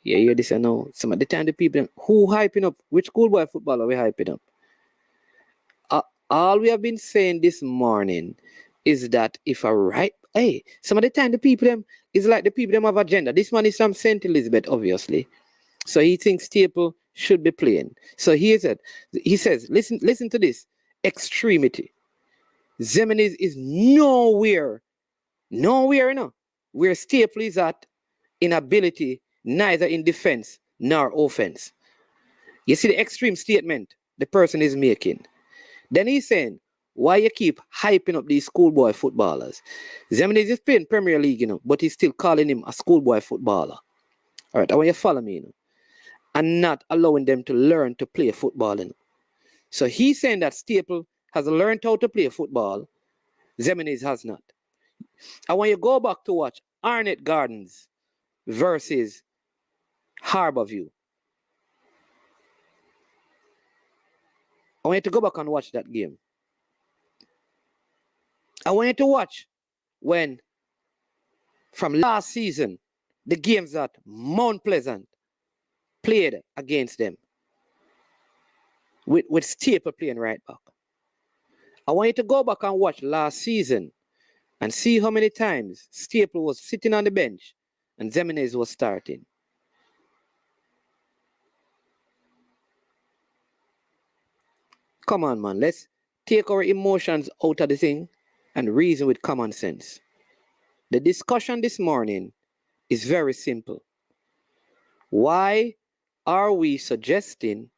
Yeah, you this I know. Some of the time the people who hyping up, which schoolboy football are we hyping up? All we have been saying this morning is that if a right, hey, some of the time the people them is like the people them have agenda. This man is from St. Elizabeth, obviously. So he thinks Staple should be playing. So he says, listen to this. Extremity. Zemenis is nowhere, where Staple is at in ability, neither in defense nor offense. You see the extreme statement the person is making. Then he's saying, why you keep hyping up these schoolboy footballers? Zemenis is playing Premier League, but he's still calling him a schoolboy footballer. All right, I want you to follow me, and not allowing them to learn to play football. So he's saying that Staple has learned how to play football. Zemenis has not. I want you to go back to watch Arnett Gardens versus Harborview. I want you to go back and watch that game. I want you to watch when, from last season, the games that Mount Pleasant played against them, with Staple playing right back. I want you to go back and watch last season and see how many times Staple was sitting on the bench and Zemenes was starting. Come on, man. Let's take our emotions out of the thing and reason with common sense. The discussion this morning is very simple. Why are we suggesting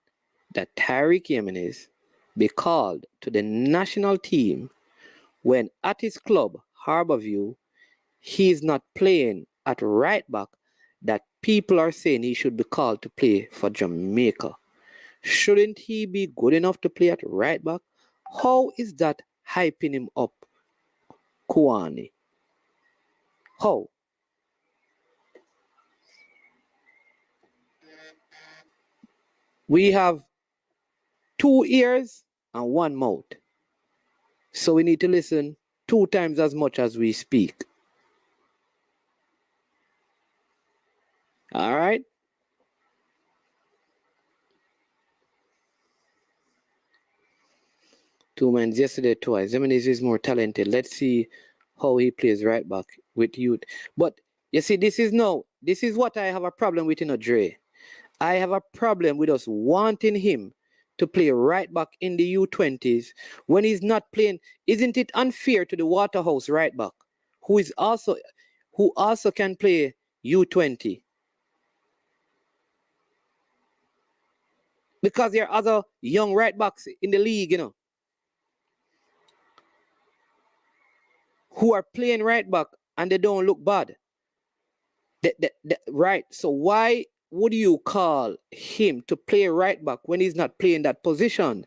that Tyreek Jimenez be called to the national team when at his club, Harborview, he is not playing at right back that people are saying he should be called to play for Jamaica? Shouldn't he be good enough to play at right back? How is that hyping him up, Kwani? How? We have 2 ears and 1 mouth. So we need to listen 2 times as much as we speak. All right? Two men yesterday twice. Zemenis is more talented. Let's see how he plays right back with youth. But you see, this is what I have a problem with in Dre. I have a problem with us wanting him to play right back in the U20s when he's not playing. Isn't it unfair to the Waterhouse right back, who also can play U20? Because there are other young right backs in the league, who are playing right back and they don't look bad. Right. So why would you call him to play right back when he's not playing that position?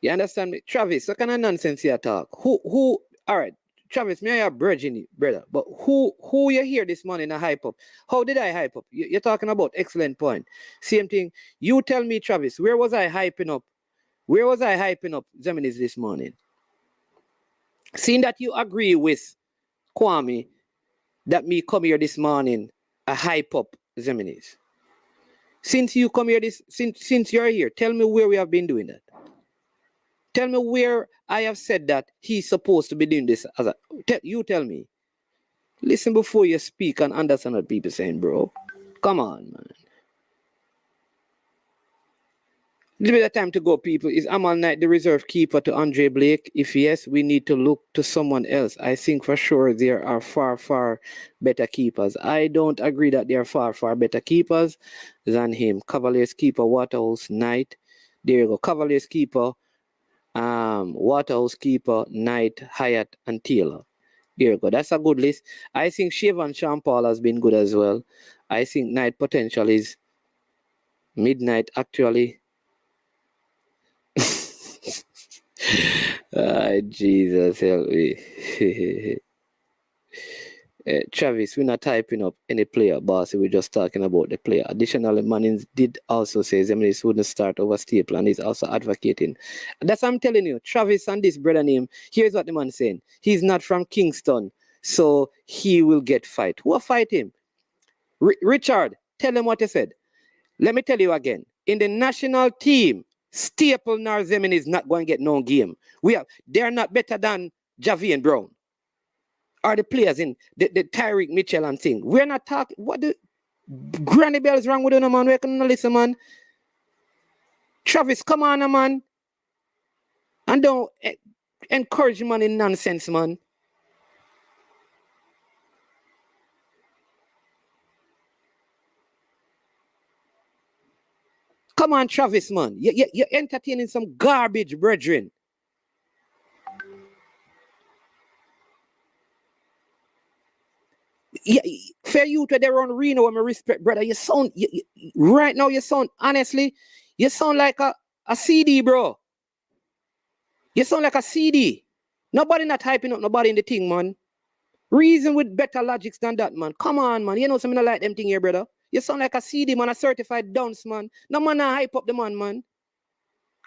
You understand me? Travis, what kind of nonsense you talk? All right, Travis, me I have bridging, brother, but who you hear this morning a hype up? How did I hype up? You're talking about excellent point. Same thing. You tell me, Travis, where was I hyping up? Where was I hyping up Zemenis this morning? Seeing that you agree with Kwame that me come here this morning, I hype up Zemenis. Since you come here since you're here, tell me where we have been doing that. Tell me where I have said that he's supposed to be doing this. You tell me. Listen before you speak and understand what people saying, bro. Come on, man. Little bit of time to go, people. Is Amal Knight the reserve keeper to Andre Blake? If yes, we need to look to someone else. I think for sure there are far, far better keepers. I don't agree that there are far, far better keepers than him. Cavaliers keeper, Waterhouse, Knight. There you go. Cavaliers keeper, Waterhouse keeper, Knight, Hyatt, and Taylor. There you go. That's a good list. I think Siobhan Jean-Paul has been good as well. I think Knight potential is midnight, actually. Jesus help me. Travis, we're not typing up any player, boss. We're just talking about the player. Additionally, Mannings did also say Zeminis wouldn't start over Staple, and he's also advocating. That's what I'm telling you. Travis and this brother name, here's what the man's saying. He's not from Kingston, so he will get fight. Who will fight him? Richard, tell him what he said. Let me tell you again. In the national team, Staple nor Zemin is not going to get no game. They're not better than Javian Brown or the players in the Tyreek Mitchell and thing. We're not talking. What the granny bells wrong with you, man? We can listen, man. Travis, come on, man. And don't encourage man in nonsense, man. Come on, Travis, man. You're entertaining some garbage, brethren. Yeah, fair you to their own Reno and my respect, brother. You sound right now. You sound honestly, you sound like a CD, bro. You sound like a CD. Nobody not hyping up nobody in the thing, man. Reason with better logics than that, man. Come on, man. You know something like them thing here, brother. You sound like a CD, man. A certified dunce, man. No man not hype up the man.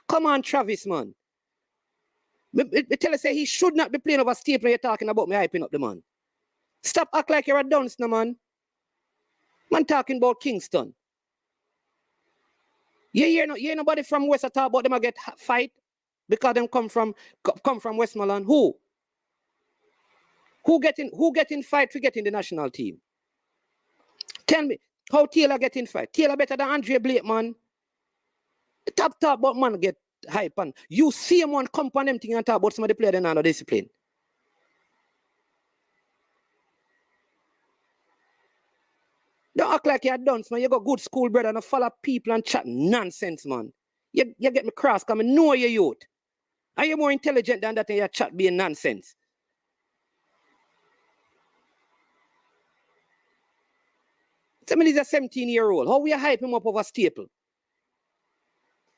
Come on, Travis, man. Me tell you say he should not be playing over Staple. You're talking about me hyping up the man. Stop act like you're a dunce, no, man. Man talking about Kingston. You hear nobody from West talk about them a get fight because them come from Westmoreland. Who getting fight for getting the national team? Tell me how Taylor getting fight. Taylor better than Andre Blake, man. The top about man get hype and you see him one come on them thing and talk about some of the players in another discipline. Don't act like you're dunce, man. You got good school, brother, and follow people and chat nonsense, man. You get me cross, because I know your youth. Are you more intelligent than that and your chat being nonsense? Somebody is a 17-year-old. How we hype him up over Staple?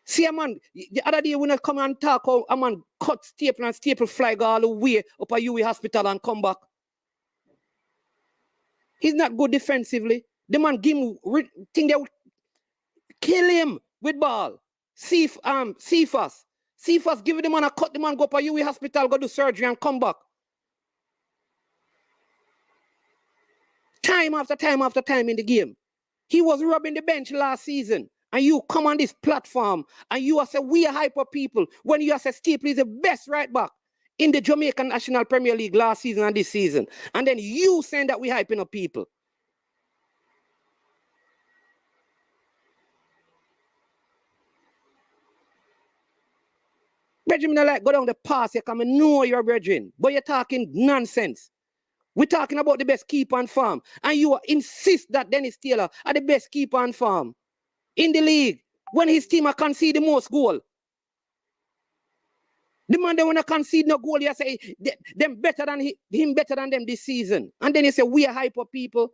See a man, the other day when I come and talk how a man cut Staple and Staple fly go all the way up at UWI hospital and come back. He's not good defensively. The man give him think they would kill him with ball. Cephas give the man a cut, the man go up at UWI hospital, go do surgery and come back. Time after time after time in the game. He was rubbing the bench last season. And you come on this platform and you are say we are hyper people when you are say Staple is the best right back in the Jamaican National Premier League last season and this season. And then you saying that we hyping up people. Brethren, like go down the pass, you come and know your brethren, but you're talking nonsense. We're talking about the best keeper on farm, and you insist that Dennis Taylor are the best keeper on farm in the league when his team concede the most goal. The man that when I concede no goal, you say them better than him better than them this season, and then you say we are hyper people.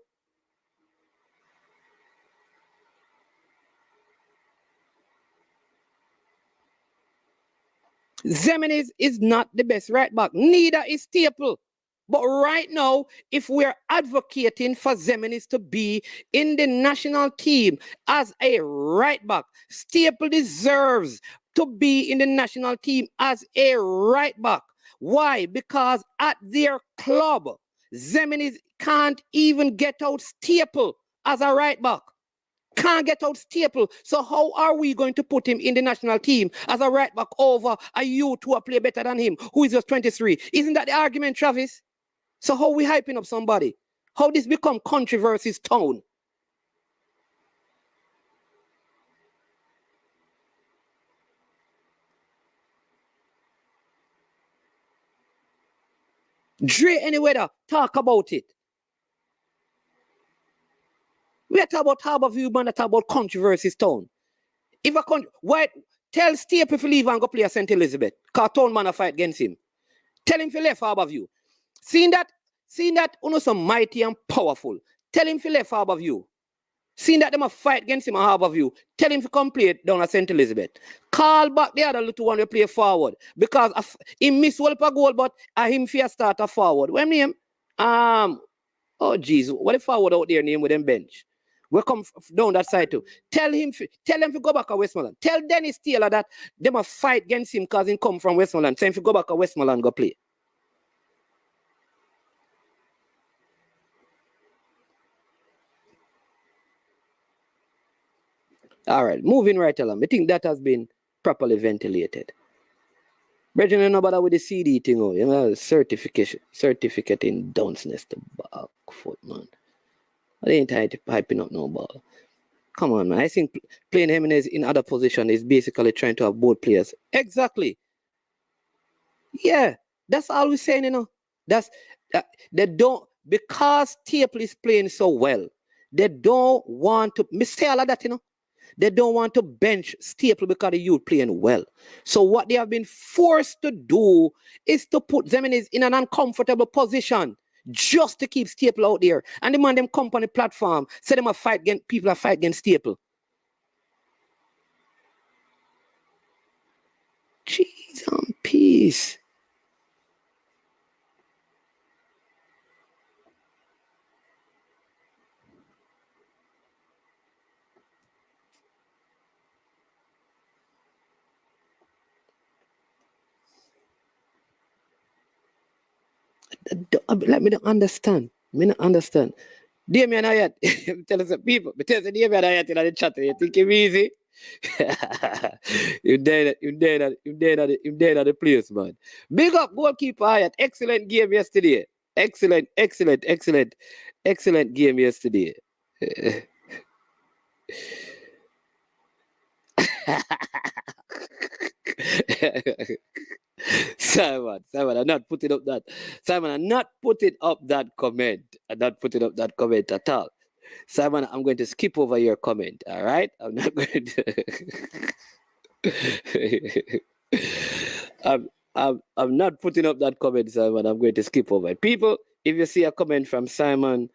Zeminis is not the best right back. Neither is Staple. But right now, if we're advocating for Zeminis to be in the national team as a right back, Staple deserves to be in the national team as a right back. Why? Because at their club, Zeminis can't even get out Staple as a right back. Can't get out Staple. So how are we going to put him in the national team as a right back over a youth who play better than him, who is just 23? Isn't that the argument, Travis? So how we hyping up somebody? How this become controversy's tone? Dre Anyweather, talk about it. We are talking about Harborview, man, talk about controversy's tone. If a why tell Staple if he leave and go play at St. Elizabeth, because Town man a fight against him. Tell him if he left Harborview. Seeing that, you so mighty and powerful. Tell him if he left Harborview. Seeing that them a fight against him at Harborview, tell him to come play it down at St. Elizabeth. Call back the other little one to play forward. Because he missed one per goal, but him fear start a forward. What name? Oh jeez, what if forward out there name with them bench? We come down that side too. Tell him to go back to Westmoreland. Tell Dennis Taylor that they must fight against him because he come from Westmoreland. Tell him to go back to Westmoreland go play. All right, moving right along. I think that has been properly ventilated. Brethren, you know about with the CD thing, you know, certificate in dunceness to back foot, man. I ain't hyping up no ball. Come on, man. I think playing Jimenez in other position is basically trying to have both players. Exactly. Yeah, that's all we're saying, you know. They don't, because Staple is playing so well, they don't want to, me say all of that, you know. They don't want to bench Staple because the youth playing well. So what they have been forced to do is to put Jimenez in an uncomfortable position just to keep Staple out there. And the man them come on the platform, say them a fight against people that fight against Staple. Jeez and peace. Let me not understand. Me not understand. Damien Ayat, tell us people, but tell us Damien Ayat in the chat. You think him easy? you dead at the place, man. Big up goalkeeper Ayat. Excellent game yesterday. Excellent game yesterday. Simon, I'm not putting up that. Simon, I'm not putting up that comment. I'm not putting up that comment at all. Simon, I'm going to skip over your comment. All right, I'm not going to. I'm not putting up that comment, Simon. I'm going to skip over it. People, if you see a comment from Simon,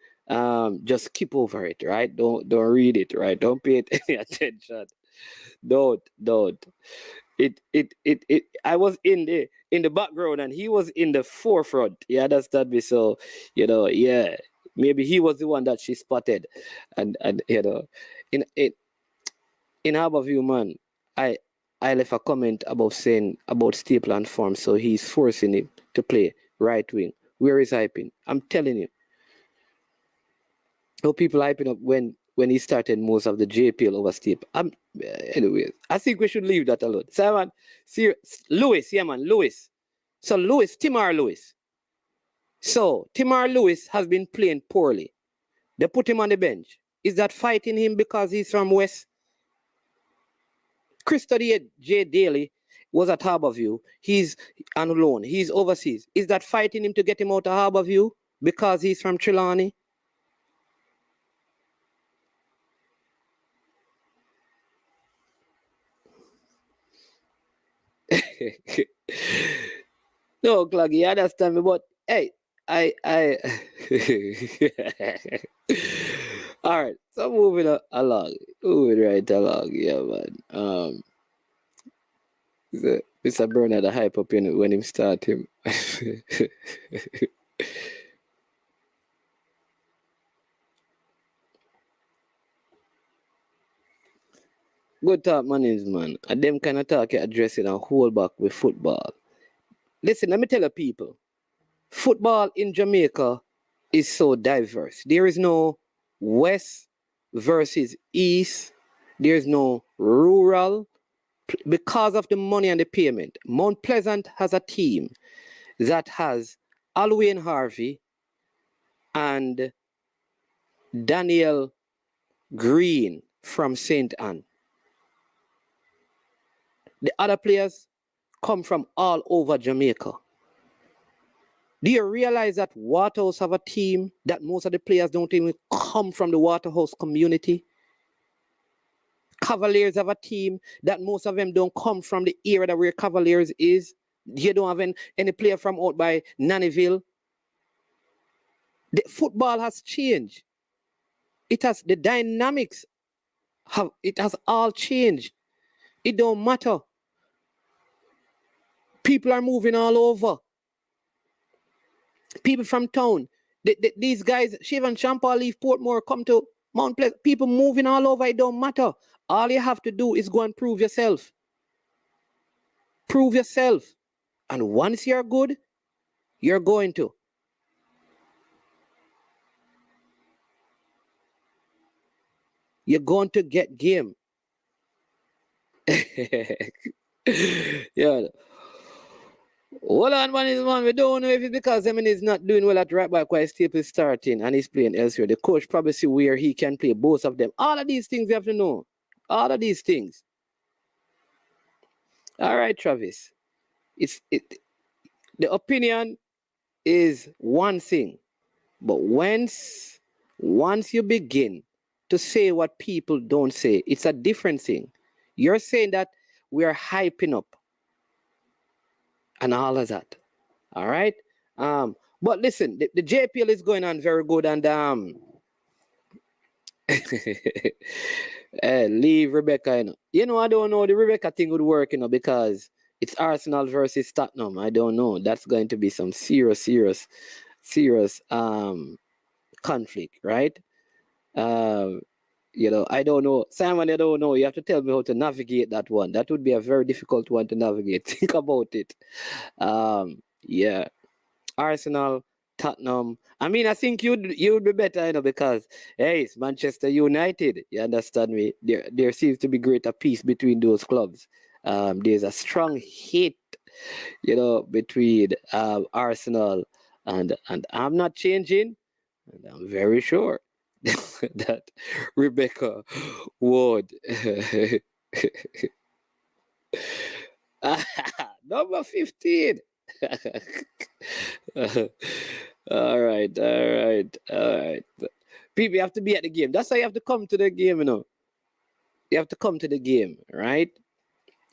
just skip over it. Right? Don't read it. Right? Don't pay any attention. Don't. I was in the background and he was in the forefront. You understand me? So, you know, yeah, maybe he was the one that she spotted. And you know, in Harborview, man, I left a comment about saying about Staple and form, so he's forcing him to play right wing. Where is hyping? I'm telling you. No people hyping up when he started most of the JPL over Staple. Anyways, I think we should leave that alone. Simon, see Lewis, yeah man, Lewis. So Lewis, Timar Lewis. So Timar Lewis has been playing poorly. They put him on the bench. Is that fighting him because he's from West? Christo J. Daly was at Harborview. He's on loan. He's overseas. Is that fighting him to get him out of Harborview because he's from Trelawney? No, Claggy, I understand me, but hey, I all right, so moving along, right along, yeah, man. Mr. Bernard, the hype up in when him start him. Good talk, man, and them kind of talk you addressing a whole back with football. Listen, let me tell you people, football in Jamaica is so diverse. There is no West versus East. There's no rural because of the money and the payment. Mount Pleasant has a team that has Alwyn Harvey and Daniel Green from St. Anne. The other players come from all over Jamaica. Do you realize that Waterhouse have a team that most of the players don't even come from the Waterhouse community? Cavaliers have a team that most of them don't come from the area where Cavaliers is. You don't have any player from out by Nannyville. The football has changed. The dynamics has all changed. It don't matter. People are moving all over. People from town. These guys, Shiv and Champa leave Portmore, come to Mount Pleasant. People moving all over. It don't matter. All you have to do is go and prove yourself. Prove yourself. And once you're good, you're going to. You're going to get game. Yeah. Hold on, man. We don't know if it's because he's not doing well at right back while Staple is starting and he's playing elsewhere. The coach probably see where he can play both of them. All of these things you have to know. All of these things. All right, Travis. The opinion is one thing. But once you begin to say what people don't say, it's a different thing. You're saying that we're hyping up and all of that. All right? But listen, the JPL is going on very good, and leave Rebecca. I don't know. The Rebecca thing would work, because it's Arsenal versus Tottenham. I don't know. That's going to be some serious conflict, right? I don't know. Simon, I don't know. You have to tell me how to navigate that one. That would be a very difficult one to navigate. Think about it. Yeah. Arsenal, Tottenham. I mean, I think you'd be better, because hey, it's Manchester United. You understand me? There seems to be greater peace between those clubs. There's a strong hate, between Arsenal and I'm not changing, and I'm very sure that Rebecca would. Number 15. All right. People, you have to be at the game. That's why you have to come to the game, You have to come to the game, right?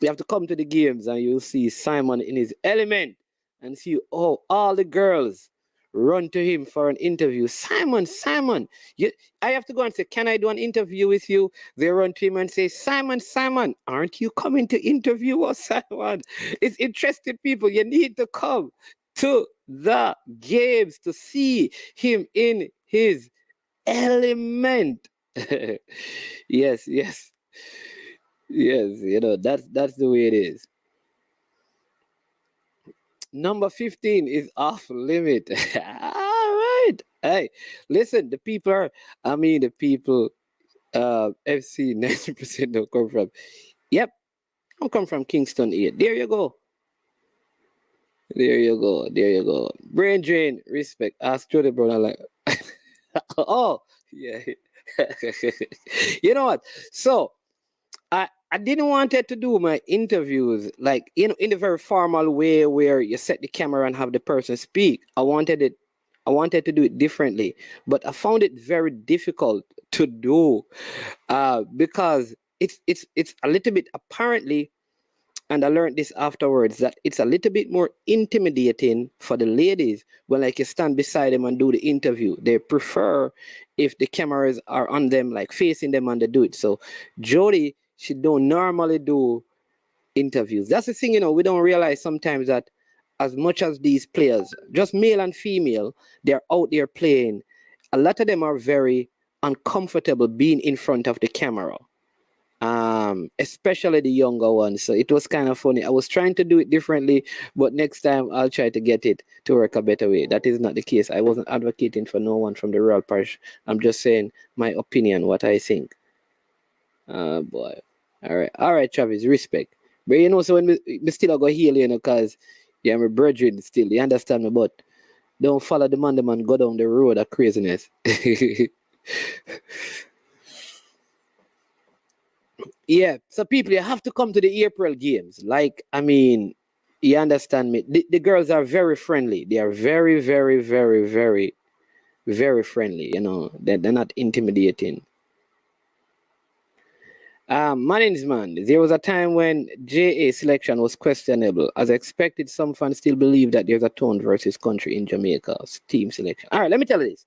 You have to come to the games and you'll see Simon in his element and see all the girls run to him for an interview. Simon, I have to go and say, can I do an interview with you? They run to him and say, Simon, aren't you coming to interview us, Simon? It's interested people. You need to come to the games to see him in his element. Yes. That's the way it is. Number 15 is off limit. All right. Hey, listen, the people FC 90% don't come from. Yep. Don't come from Kingston 8. There you go. Brain drain, respect. Ask Jody Brown like oh, yeah. You know what? So I didn't want to do my interviews like in the very formal way where you set the camera and have the person speak. I wanted to do it differently, but I found it very difficult to do because it's a little bit apparently, and I learned this afterwards, that it's a little bit more intimidating for the ladies when like you stand beside them and do the interview. They prefer if the cameras are on them, like facing them, and they do it. So Jody, she don't normally do interviews. That's the thing, we don't realize sometimes that as much as these players, just male and female, they're out there playing, a lot of them are very uncomfortable being in front of the camera. especially the younger ones. So it was kind of funny. I was trying to do it differently, but next time I'll try to get it to work a better way. That is not the case. I wasn't advocating for no one from the rural parish. I'm just saying my opinion, what I think. Boy. All right, Travis, respect. But you know, so when me still go heal, you know, because yeah, I'm a brethren still. You understand me? But don't follow the man, go down the road of craziness. Yeah, so people, you have to come to the April games. Like, I mean, you understand me? The girls are very friendly. They are very, very, very, very, very friendly. You know, they're not intimidating. Man, there was a time when JA selection was questionable. As expected, some fans still believe that there's a tone versus country in Jamaica's team selection. All right, let me tell you this.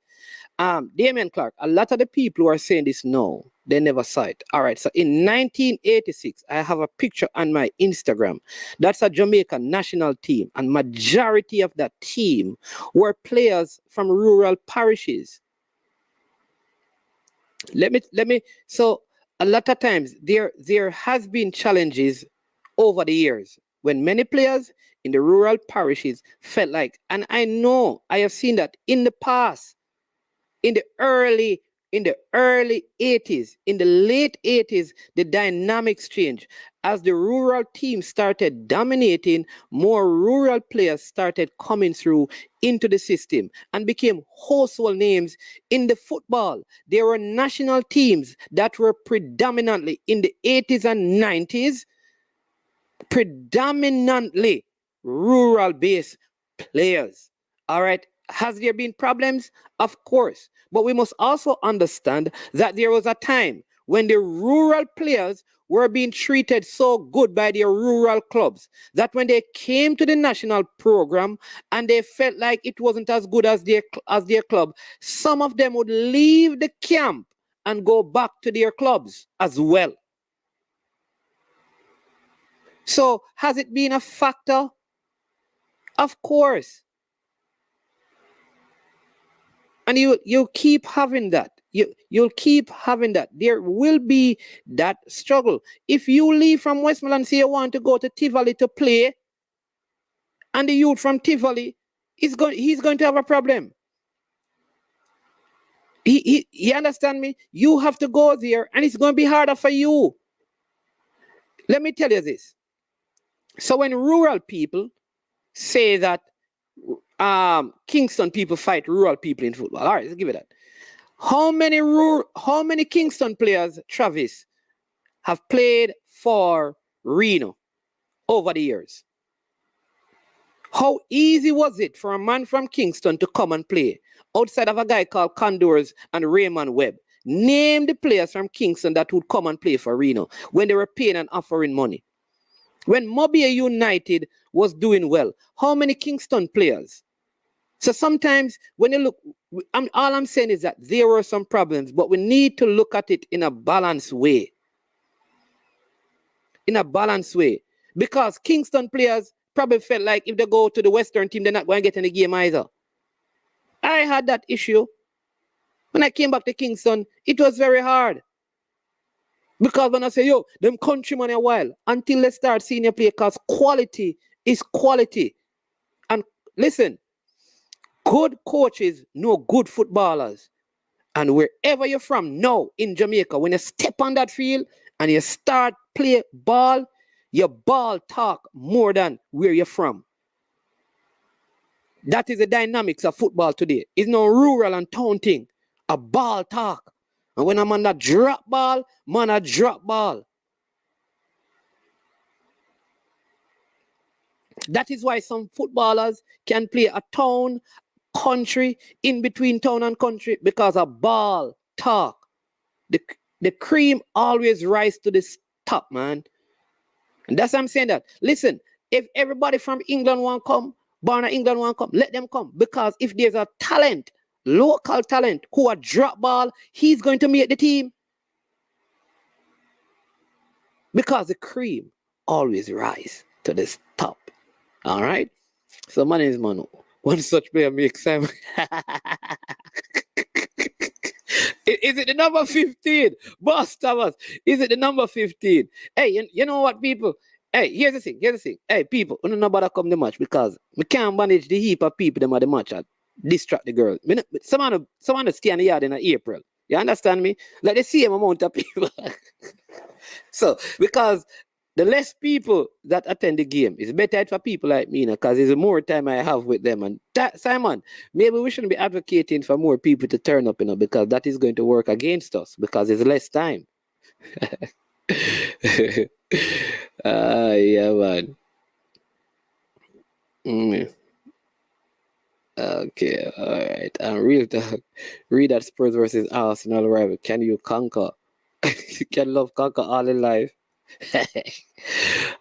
Damien Clark, a lot of the people who are saying this no, they never saw it. All right, so in 1986, I have a picture on my Instagram. That's a Jamaican national team, and majority of that team were players from rural parishes. Let me so a lot of times there has been challenges over the years when many players in the rural parishes felt like, and I know I have seen that in the past, in the early 80s, in the late 80s, the dynamics changed. As the rural team started dominating, more rural players started coming through into the system and became household names in the football. There were national teams that were predominantly in the 80s and 90s, predominantly rural based players. All right. Has there been problems? Of course. But we must also understand that there was a time when the rural players were being treated so good by their rural clubs that when they came to the national program and they felt like it wasn't as good as their club, some of them would leave the camp and go back to their clubs as well. So has it been a factor? Of course. And you'll keep having that. You'll keep having that. There will be that struggle. If you leave from Westmoreland, say you want to go to Tivoli to play, and the youth from Tivoli he's going to have a problem. You understand me? You have to go there, and it's going to be harder for you. Let me tell you this. So when rural people say that Kingston people fight rural people in football, all right, let's give it that. How many Kingston players, Travis, have played for Reno over the years? How easy was it for a man from Kingston to come and play outside of a guy called Condors and Raymond Webb? Name the players from Kingston that would come and play for Reno when they were paying and offering money. When Mobile United was doing well, how many Kingston players? So sometimes when you look, all I'm saying is that there were some problems, but we need to look at it in a balanced way. In a balanced way. Because Kingston players probably felt like if they go to the Western team, they're not going to get in the game either. I had that issue. When I came back to Kingston, it was very hard. Because when I say, yo, them countrymen a while, until they start seeing you play, because quality is quality. And listen, good coaches know good footballers. And wherever you're from now in Jamaica, when you step on that field and you start play ball, your ball talk more than where you're from. That is the dynamics of football today. It's no rural and town thing. A ball talk. And when I'm on that drop ball, man, a drop ball. That is why some footballers can play a town, country, in between town and country, because a ball talk. The cream always rise to the top, man. And that's why I'm saying that. Listen, if everybody from England want to come, born in England want to come, let them come. Because if there's a talent, local talent, who a drop ball, he's going to make the team. Because the cream always rise to the top. All right? So my name is Manu. One such player makes time. Is it the number 15? Boss Thomas, is it the number 15? Hey, you know what, people? Hey, here's the thing. Hey, people, you know about to come the match because we can't manage the heap of people them at the match and distract the girls. Someone stay in the yard in April. You understand me? Like the same amount of people. So, because the less people that attend the game, it's better for people like me, because there's more time I have with them. And that, Simon, maybe we shouldn't be advocating for more people to turn up, because that is going to work against us because there's less time. Yeah, man. Okay, all right. And real talk. Read that Spurs versus Arsenal rival. Can you conquer? Can love conquer all in life?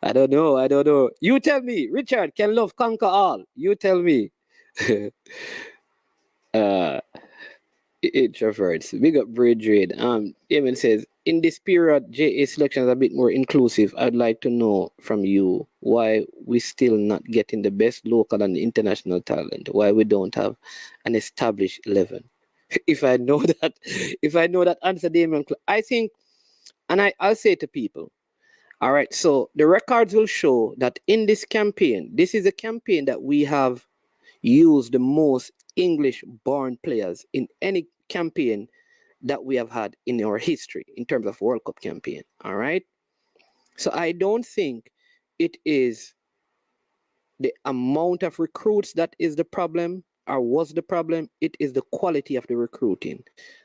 I don't know. You tell me, Richard, can love conquer all? You tell me. Introverts. Big up Bridge Raid. Eamon says, in this period, JA selection is a bit more inclusive. I'd like to know from you why we still not getting the best local and international talent. Why we don't have an established 11. If I know that answer, Damien, I think, and I'll say to people, all right, so the records will show that in this campaign, this is a campaign that we have used the most English-born players in any campaign that we have had in our history in terms of World Cup campaign, all right? So I don't think it is the amount of recruits that is the problem or was the problem. It is the quality of the recruiting.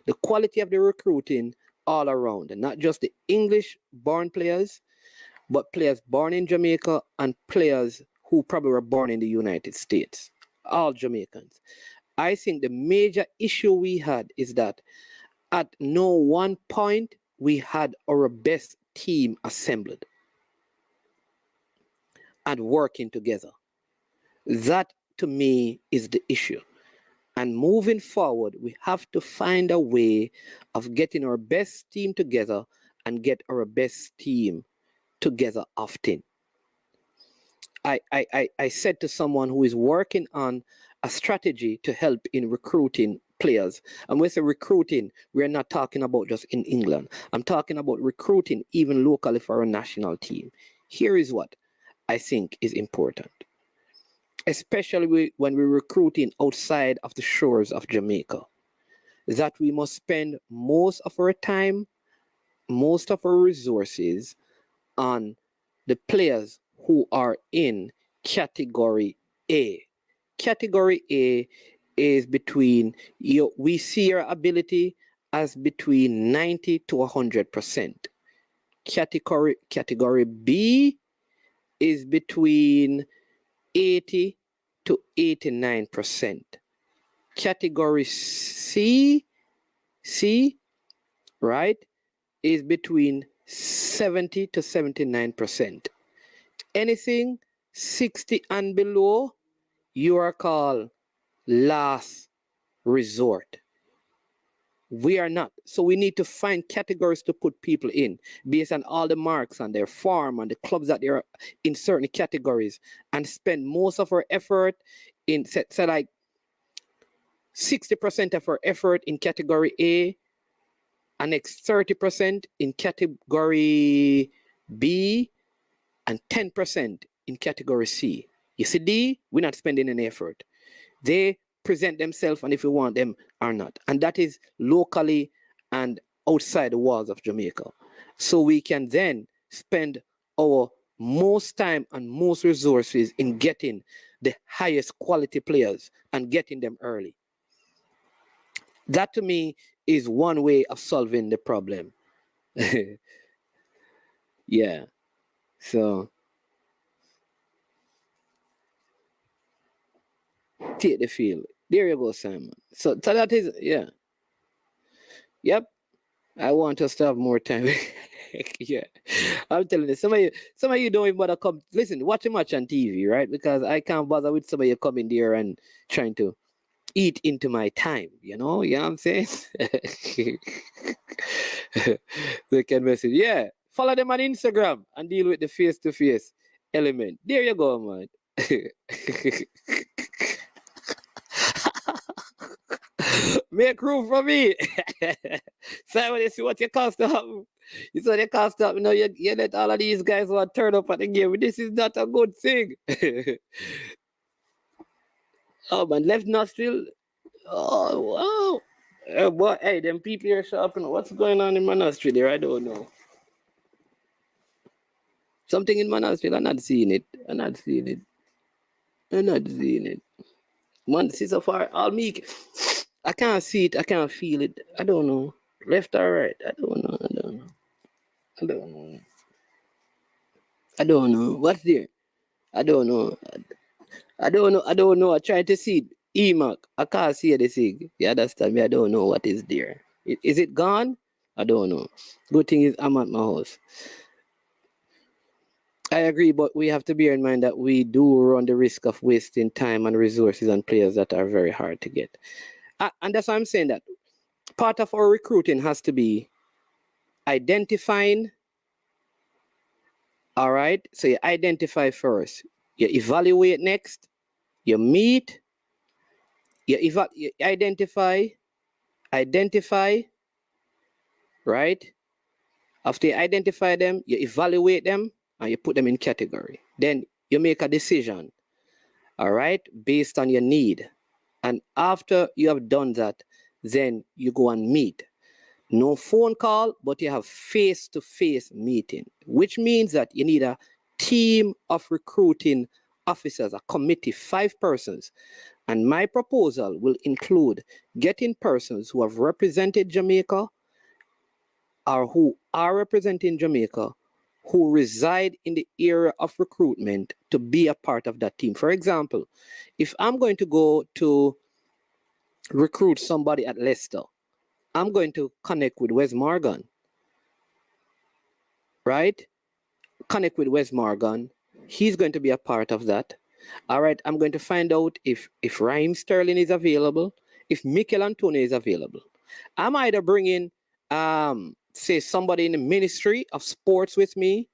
The quality of the recruiting all around, and not just the English-born players, but players born in Jamaica and players who probably were born in the United States, all Jamaicans. I think the major issue we had is that at no one point we had our best team assembled and working together. That to me is the issue. And moving forward, we have to find a way of getting our best team together and get our best team together often. I said to someone who is working on a strategy to help in recruiting players, and when we say recruiting, we're not talking about just in England. I'm talking about recruiting even locally for a national team. Here is what I think is important, especially when we're recruiting outside of the shores of Jamaica, that we must spend most of our time, most of our resources on the players who are in category A. Category A is between, we see your ability as between 90 to 100%. Category B is between 80 to 89%. Category C, right, is between 70 to 79%. Anything 60 and below, you are called last resort. We are not. So we need to find categories to put people in based on all the marks on their farm and the clubs that they're in certain categories, and spend most of our effort in, say like 60% of our effort in category A, and next 30% in category B, and 10% in category C. You see, D, we're not spending any effort. They present themselves, and if we want them or not. And that is locally and outside the walls of Jamaica. So we can then spend our most time and most resources in getting the highest quality players and getting them early. That to me is one way of solving the problem. Yeah. So take the field. There you go, Simon. So that is, yeah. Yep. I want us to have more time. Yeah. I'm telling you, some of you don't even bother come. Listen, watch a match on TV, right? Because I can't bother with some of you coming there and trying to eat into my time, you know what I'm saying? They can message. Yeah. Follow them on Instagram and deal with the face-to-face element. There you go, man. Make room for me. So when you see what you cost up, you saw the cost up. You know, you let all of these guys want to turn up at the game. This is not a good thing. Oh man, left nostril. Oh wow. Boy, hey, them people are shopping. What's going on in my nostril there? I don't know. Something in my nostril. I'm not seeing it. I'm not seeing it. I'm not seeing it. Man, see so far, all me. I can't see it. I can't feel it. I don't know. Left or right? I don't know. I don't know. I don't know. I don't know. What's there? I don't know. I don't know. I don't know. I try to see it. Emac. I can't see the thing. You understand me? I don't know what is there. Is it gone? I don't know. Good thing is I'm at my house. I agree, but we have to bear in mind that we do run the risk of wasting time and resources on players that are very hard to get. And that's why I'm saying that part of our recruiting has to be identifying. All right. So you identify first, you evaluate next, you meet, you identify, right? After you identify them, you evaluate them and you put them in category. Then you make a decision, all right, based on your need. And after you have done that, then you go and meet. No phone call, but you have face-to-face meeting, which means that you need a team of recruiting officers, a committee, 5 persons. And my proposal will include getting persons who have represented Jamaica or who are representing Jamaica, who reside in the area of recruitment to be a part of that team. For example, if I'm going to go to recruit somebody at Leicester, I'm going to connect with Wes Morgan, right? Connect with Wes Morgan. He's going to be a part of that. All right, I'm going to find out if Raheem Sterling is available, if Mikel Antonio is available. I'm either bringing, say, somebody in the Ministry of Sports with me.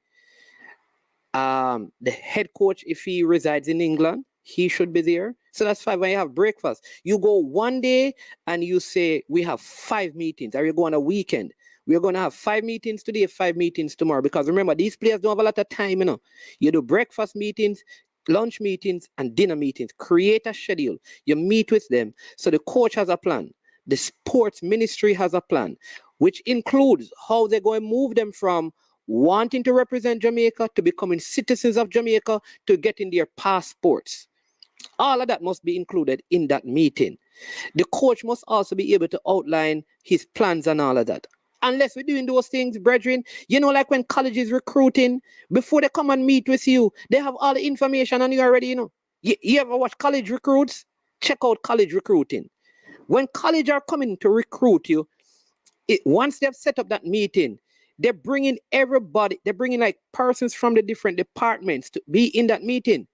The head coach, if he resides in England, he should be there. So that's 5. When you have breakfast, you go one day and you say, we have 5 meetings, or you go on a weekend. We're going to have 5 meetings today, 5 meetings tomorrow. Because remember, these players don't have a lot of time, you know. You do breakfast meetings, lunch meetings, and dinner meetings. Create a schedule. You meet with them. So the coach has a plan. The sports ministry has a plan, which includes how they're going to move them from wanting to represent Jamaica to becoming citizens of Jamaica to getting their passports. All of that must be included in that meeting. The coach must also be able to outline his plans and all of that. Unless we're doing those things, brethren, you know, like when college is recruiting, before they come and meet with you, they have all the information on you already, you know. You ever watch college recruits? Check out college recruiting. When college are coming to recruit you, once they've set up that meeting, they're bringing everybody, they're bringing like persons from the different departments to be in that meeting.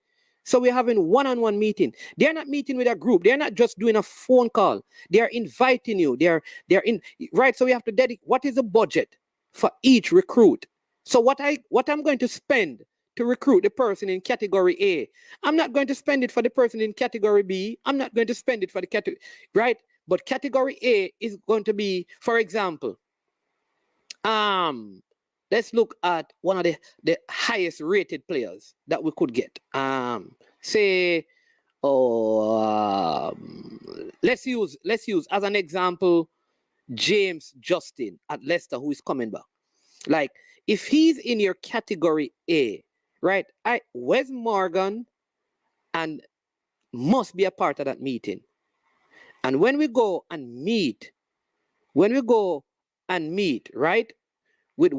So we're having one-on-one meeting. They're not meeting with a group. They're not just doing a phone call. They're inviting you. They're in, right? So we have to dedicate, what is the budget for each recruit? So what I'm going to spend to recruit the person in category A, I'm not going to spend it for the person in category B. I'm not going to spend it for the category, right? But category A is going to be, for example, let's look at one of the highest rated players that we could get. Let's use as an example James Justin at Leicester, who is coming back. Like, if he's in your category A, right? Wes Morgan and must be a part of that meeting. And when we go and meet, right, with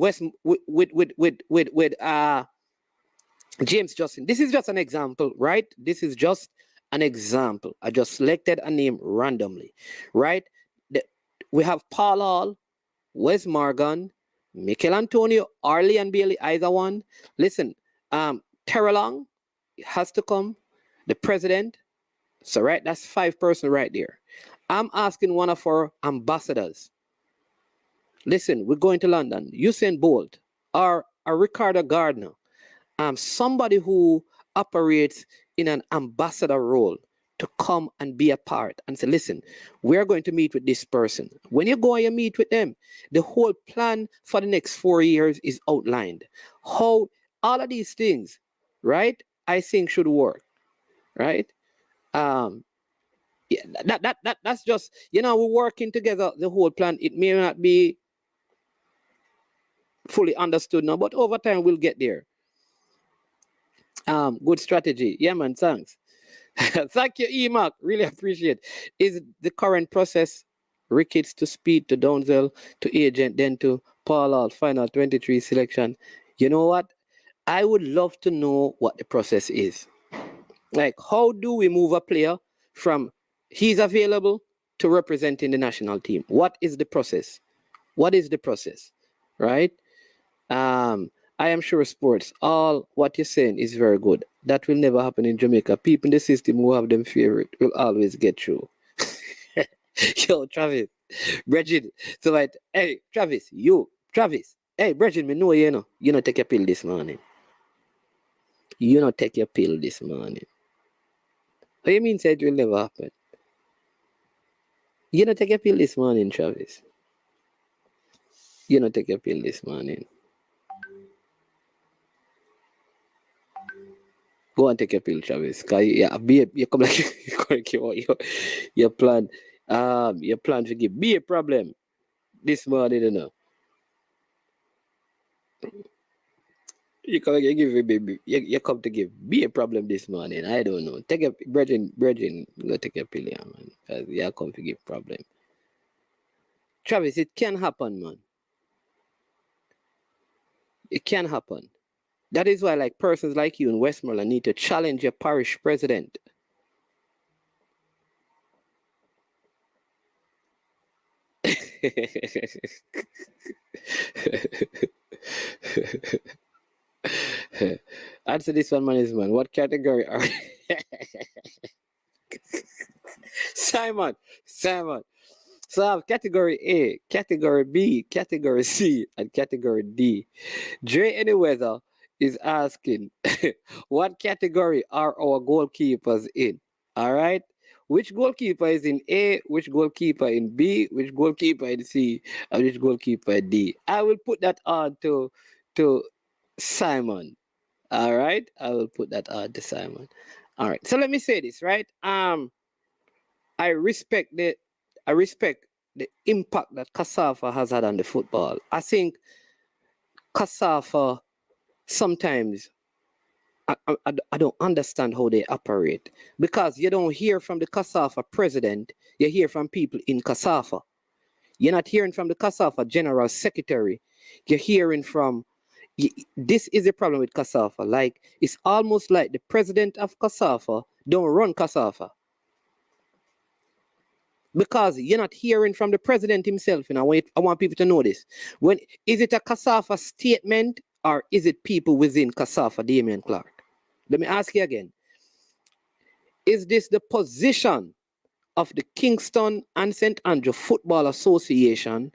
James Justin. This is just an example, right? This is just an example. I just selected a name randomly, right? We have Paul Hall, Wes Morgan, Mikel Antonio, Arlie and Bailey, either one. Listen, Terrelong has to come, the president. So, right, that's 5 persons right there. I'm asking one of our ambassadors. Listen, we're going to London. Usain Bolt or Ricardo Gardner. Somebody who operates in an ambassador role. to come and be a part and say, listen, we're going to meet with this person. When you go and you meet with them, the whole plan for the next 4 years is outlined. How all of these things, right, I think should work, right? Yeah, that's just, we're working together, the whole plan. It may not be fully understood now, but over time we'll get there. Good strategy. Yeah, man, thanks. Thank you, Emac. Really appreciate. Is the current process Ricketts to Speed to Donzel to Agent, then to Paul Hall, final 23 selection? You know what? I would love to know what the process is. Like, how do we move a player from he's available to representing the national team? What is the process? What is the process? Right? I am sure sports, all what you're saying is very good. That will never happen in Jamaica. People in the system who have them favorite will always get through. Yo, Travis, Bridget. So like, hey, Travis, hey, Bridget, me know you not take your pill this morning. You not take your pill this morning. What you mean say it will never happen? You not take your pill this morning, Travis. You not take your pill this morning. Go and take your pill, Travis. Cause you come like your plan. Your plan to give be a problem this morning, you know. You come you give a baby. You come to give be a problem this morning. I don't know. Take a brethren, go take a pill, yeah, man. Cause you come to give problem. Travis, it can happen, man. It can happen. That is why, like, persons like you in Westmoreland need to challenge your parish president. Answer this one, man. What category are Simon? So I have category A, category B, category C, and category D. Dre Anyweather is asking, what category are our goalkeepers in? All right. Which goalkeeper is in A, which goalkeeper in B, which goalkeeper in C, and which goalkeeper in D? I will put that on to Simon. All right. I will put that on to Simon. All right. So let me say this, right? I respect the impact that CASAFA has had on the football. I think CASAFA sometimes I don't understand how they operate, because you don't hear from the CASAFA president, you hear from people in CASAFA. You're not hearing from the CASAFA general secretary. You're hearing from this is a problem with CASAFA. Like, it's almost like the president of CASAFA don't run CASAFA. Because you're not hearing from the president himself, and I want people to know this. When is it a CASAFA statement, or is it people within CASAFA, Damian Clark? Let me ask you again. Is this the position of the Kingston and St. Andrew Football Association,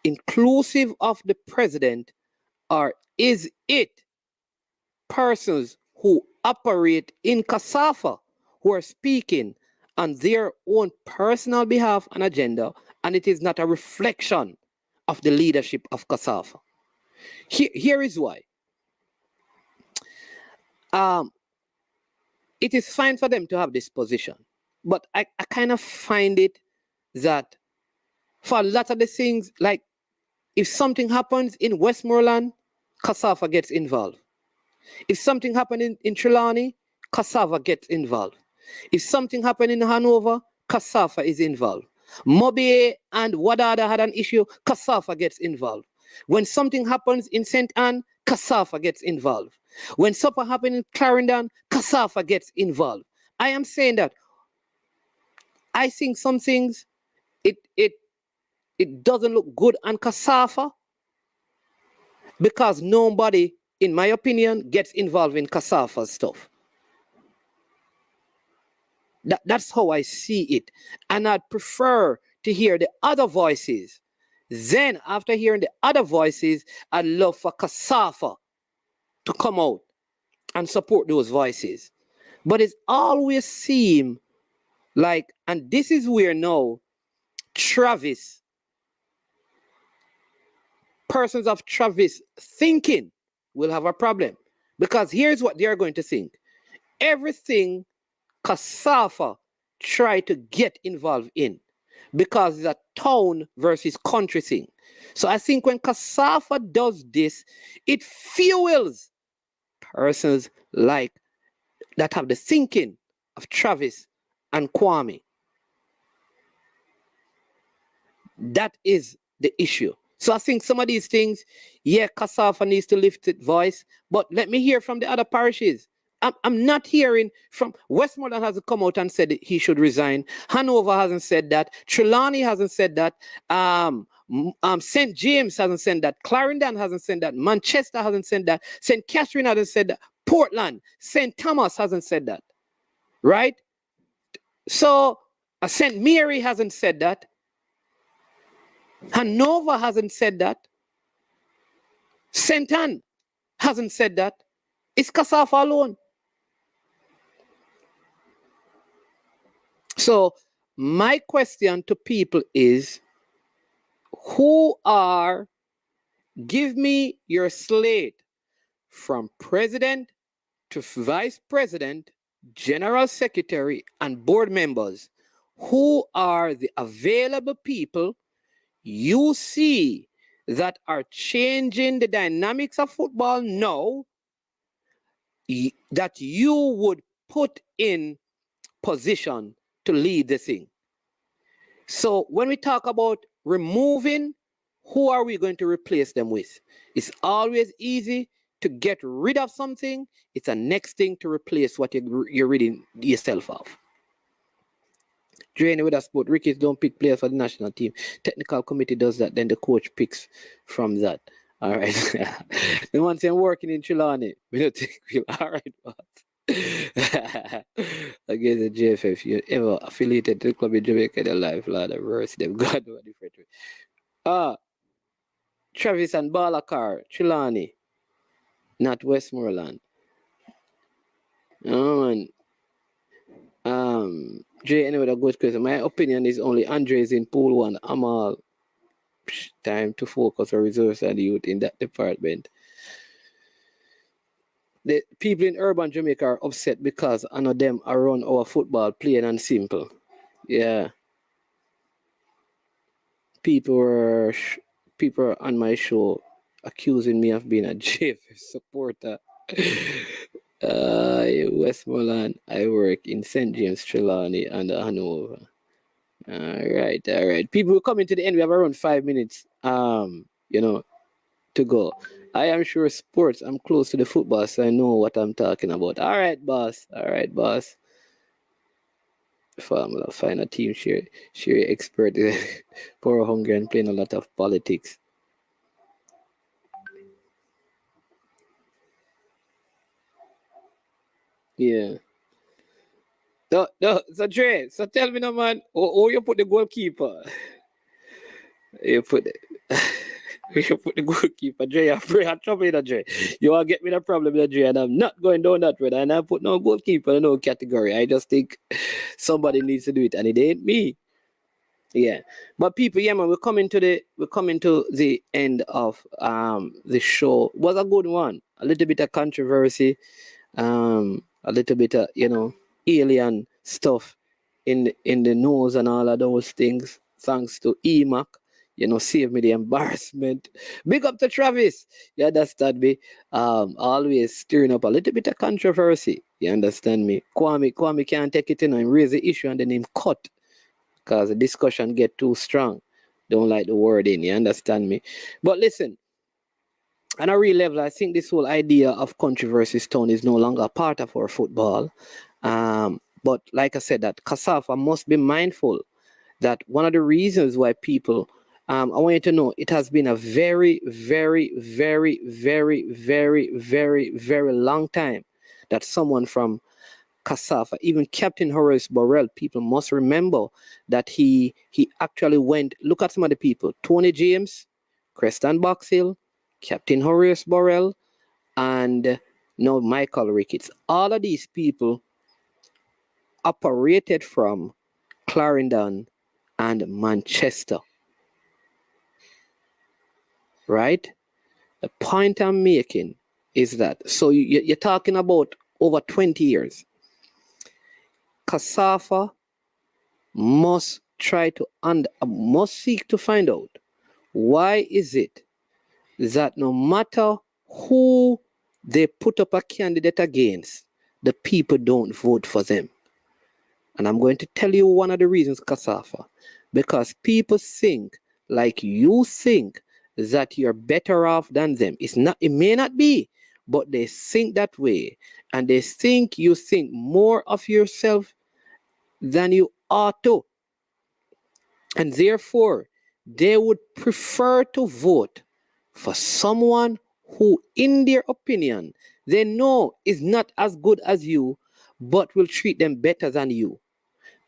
inclusive of the president, or is it persons who operate in CASAFA who are speaking on their own personal behalf and agenda, and it is not a reflection of the leadership of CASAFA? Here is why. It is fine for them to have this position, but I kind of find it that for a lot of the things, like if something happens in Westmoreland, CASAFA gets involved. If something happened in Trelawney, CASAFA gets involved. If something happened in Hanover, CASAFA is involved. Mobile and Wadada had an issue, CASAFA gets involved. When something happens in St. Anne, CASAFA gets involved. When something happens in Clarendon, CASAFA gets involved. I am saying that I think some things, it doesn't look good on CASAFA because nobody, in my opinion, gets involved in CASAFA stuff. That's how I see it. And I'd prefer to hear the other voices. Then, after hearing the other voices, I'd love for CASAFA to come out and support those voices. But it's always seemed like, and this is where now Travis, persons of Travis thinking will have a problem. Because here's what they are going to think. Everything Kasafa tried to get involved in, because it's a town versus country thing. So I think when Kasafa does this, it fuels persons like that have the thinking of Travis and Kwame. That is the issue. So I think some of these things, yeah, Kasafa needs to lift its voice, but let me hear from the other parishes. I'm not hearing from Westmoreland hasn't come out and said that he should resign. Hanover hasn't said that. Trelawney hasn't said that. St. James hasn't said that. Clarendon hasn't said that. Manchester hasn't said that. St. Catherine hasn't said that. Portland, St. Thomas hasn't said that. Right? So St. Mary hasn't said that. Hanover hasn't said that. St. Anne hasn't said that. It's Kasafa alone. So my question to people is, give me your slate from president to vice president, general secretary, and board members. Who are the available people you see that are changing the dynamics of football now, that you would put in position to lead the thing? So when we talk about removing, who are we going to replace them with? It's always easy to get rid of something. It's the next thing to replace what you're ridding yourself of. Drain with a sport. Rickies don't pick players for the national team. Technical committee does that. Then the coach picks from that. All right. The one thing working in Trelawney, we don't think we'll. All right, boss. Against the JFF, you ever affiliated to the club in Jamaica, their life, Lord of mercy, they've got no different way. Travis and Balakar, Trelawney, not Westmoreland. Jay, anyway, a good question. My opinion is only Andre is in pool one. I'm all time to focus on resource and youth in that department. The people in urban Jamaica are upset because none of them are run our football plain and simple. Yeah. People are on my show accusing me of being a JFF supporter. Westmoreland, I work in St. James, Trelawney, and Hanover. All right. People will come into the end. We have around 5 minutes, to go. I am sure sports. I'm close to the football, so I know what I'm talking about. All right, boss. Formula, find a team share expert, power hungry, and playing a lot of politics. Yeah. No. So Dre, so tell me, no man, or you put the goalkeeper. You put the goalkeeper, Dre. I'm trouble in Dre. You want to get me the problem, Dre, and I'm not going down that road. And I put no goalkeeper in no category. I just think somebody needs to do it, and it ain't me. Yeah, but people, yeah, man, we're coming to the end of the show. It was a good one. A little bit of controversy, a little bit of alien stuff in the news and all of those things. Thanks to EMAC, save me the embarrassment. Big up to Travis. You understand me? Always stirring up a little bit of controversy. You understand me? Kwame can't take it in and raise the issue and then him cut. Because the discussion get too strong. Don't like the word in, you understand me? But listen, on a real level, I think this whole idea of controversy stone is no longer a part of our football. But like I said, that Kasafa must be mindful that one of the reasons why people, I want you to know, it has been a very, very, very, very, very, very, very long time that someone from Kasafa, even Captain Horace Borrell, people must remember that he actually went, look at some of the people, Tony James, Creston Boxhill, Captain Horace Borrell, and Michael Ricketts. All of these people operated from Clarendon and Manchester. Right? The point I'm making is that, so you're talking about over 20 years. CASAFA must must seek to find out why is it that no matter who they put up a candidate against, the people don't vote for them. And I'm going to tell you one of the reasons, CASAFA, because people think like you think that you're better off than them. It may not be, but they think that way. And they think you think more of yourself than you ought to. And therefore, they would prefer to vote for someone who, in their opinion, they know is not as good as you, but will treat them better than you.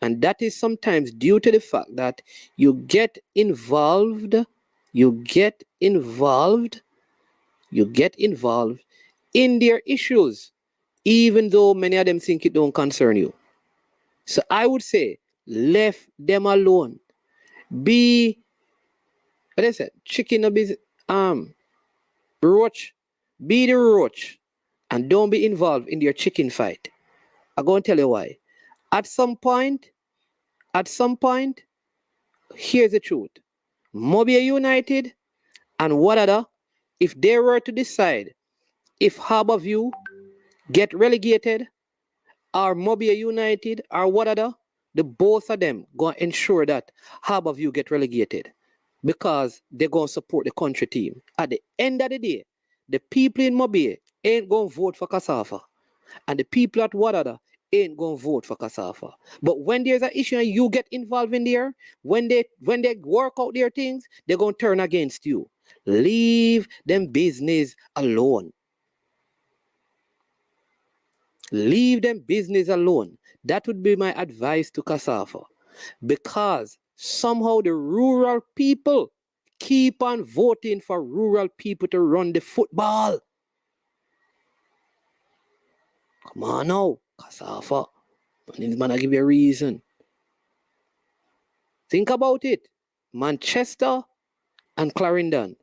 And that is sometimes due to the fact that you get involved in their issues, even though many of them think it don't concern you. So I would say, left them alone. Be, what I said, chicken a business, roach. Be the roach, and don't be involved in their chicken fight. I'm going to tell you why. At some point, here's the truth. Mobile United and Wadada, if they were to decide if Harborview get relegated or Mobile United or Wadada, the both of them going to ensure that Harborview get relegated because they're going to support the country team. At the end of the day, the people in Mobile ain't going to vote for CASAFA, and the people at Wadada ain't going to vote for CASAFA. But when there's an issue and you get involved in there, when they work out their things, they're going to turn against you. Leave them business alone. Leave them business alone. That would be my advice to CASAFA. Because somehow the rural people keep on voting for rural people to run the football. Come on now, CASAFA. Man, I give you a reason. Think about it. Manchester and Clarendon.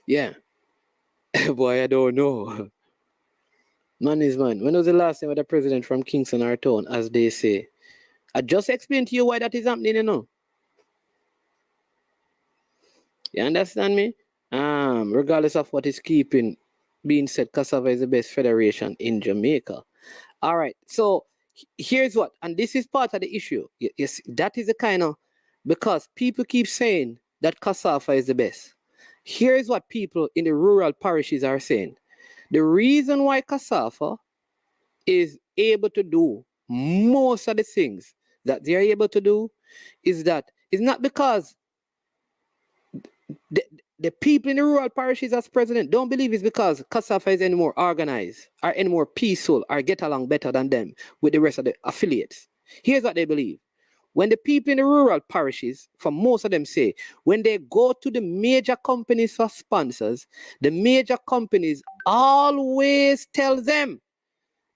Yeah. Boy, I don't know. Man is man. When was the last time with a president from Kingston or town, as they say? I just explained to you why that is happening, you know. You understand me? Regardless of what is being said, CASAFA is the best federation in Jamaica. All right. So here's what, and this is part of the issue. Yes, that is the kind of, because people keep saying that CASAFA is the best. Here's what people in the rural parishes are saying. The reason why CASAFA is able to do most of the things that they are able to do is that it's not because the people in the rural parishes as president don't believe it's because CASAFA is any more organized or any more peaceful or get along better than them with the rest of the affiliates. Here's what they believe. When the people in the rural parishes, for most of them say, when they go to the major companies for sponsors, the major companies always tell them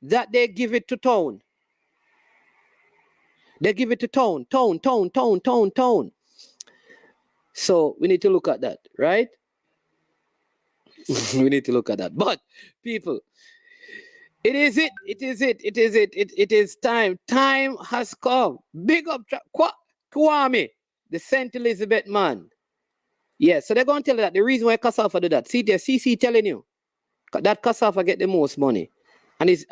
that they give it to town. They give it to town. So we need to look at that, right? We need to look at that. But people, it is time. Time has come. Big up Kwame, the St. Elizabeth man. Yeah, so they're going to tell you that the reason why CASAFA do that. See, the CC telling you that CASAFA get the most money. And is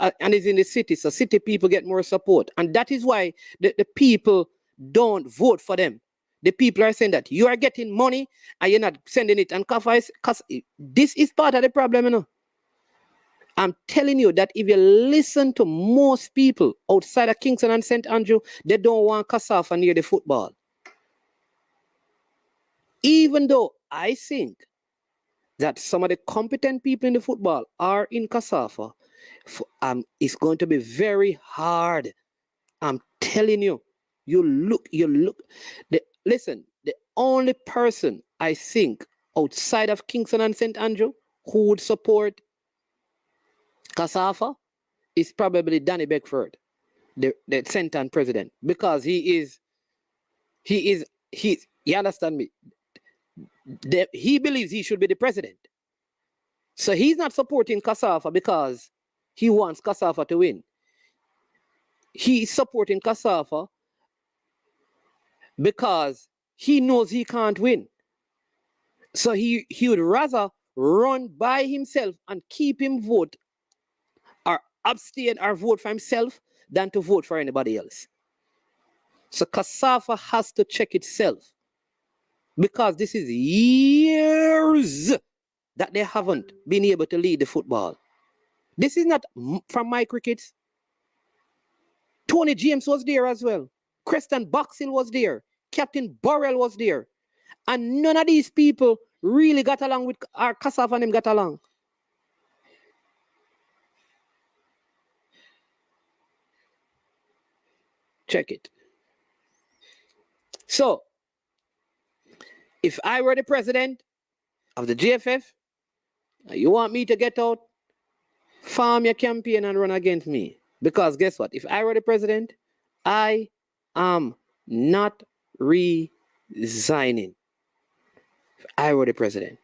in the city, so city people get more support. And that is why the people don't vote for them. The people are saying that you are getting money and you're not sending it. And this is part of the problem, you know. I'm telling you that if you listen to most people outside of Kingston and St. Andrew, they don't want CASAFA near the football. Even though I think that some of the competent people in the football are in CASAFA, it's going to be very hard. I'm telling you. Listen, the only person I think outside of Kingston and St. Andrew who would support Kasafa is probably Danny Beckford, the centre president, because he you understand me? He believes he should be the president. So he's not supporting Kasafa because he wants Kasafa to win. He's supporting Kasafa because he knows he can't win. So he would rather run by himself and keep him vote or abstain or vote for himself than to vote for anybody else. So Kasafa has to check itself because this is years that they haven't been able to lead the football. This is not from my crickets. Tony James was there as well. Creston Boxill was there. Captain Burrell was there. And none of these people really got along with our Kasafa and them got along. Check it. So, if I were the president of the GFF, you want me to get out, farm your campaign and run against me. Because guess what? If I were the president, I am not resigning. If I were the president.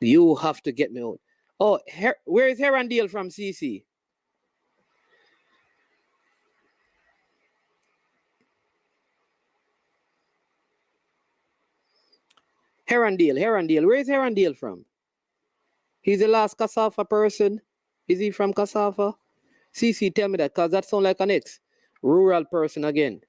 You have to get me out. Oh, where is Herondale from CC? Herondale. Where is Herondale from? He's the last Kasafa person. Is he from Kasafa? CC, tell me that, because that sounds like an ex-rural person again.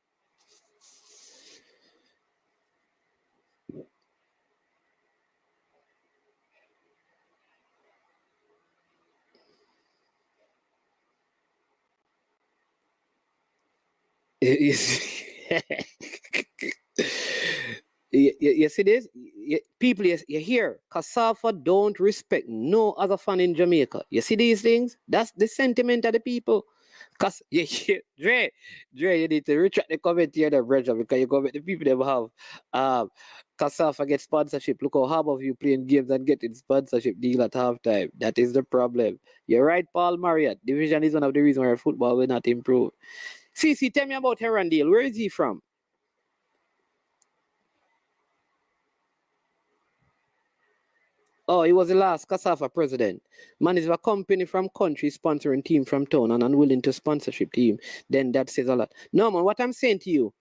You see this? People, you hear, Kasafa don't respect no other fan in Jamaica. You see these things? That's the sentiment of the people. Because you hear, Dre, you need to retract the comment here, the pressure, because you go with the people that have Kasafa get sponsorship. Look how half of you playing games and getting sponsorship deal at halftime. That is the problem. You're right, Paul Marriott. Division is one of the reasons why football will not improve. CC, tell me about Herondale. Where is he from? Oh, he was the last Kasafa president. Man is a company from country sponsoring team from town and unwilling to sponsorship team. Then that says a lot. No, man, what I'm saying to you,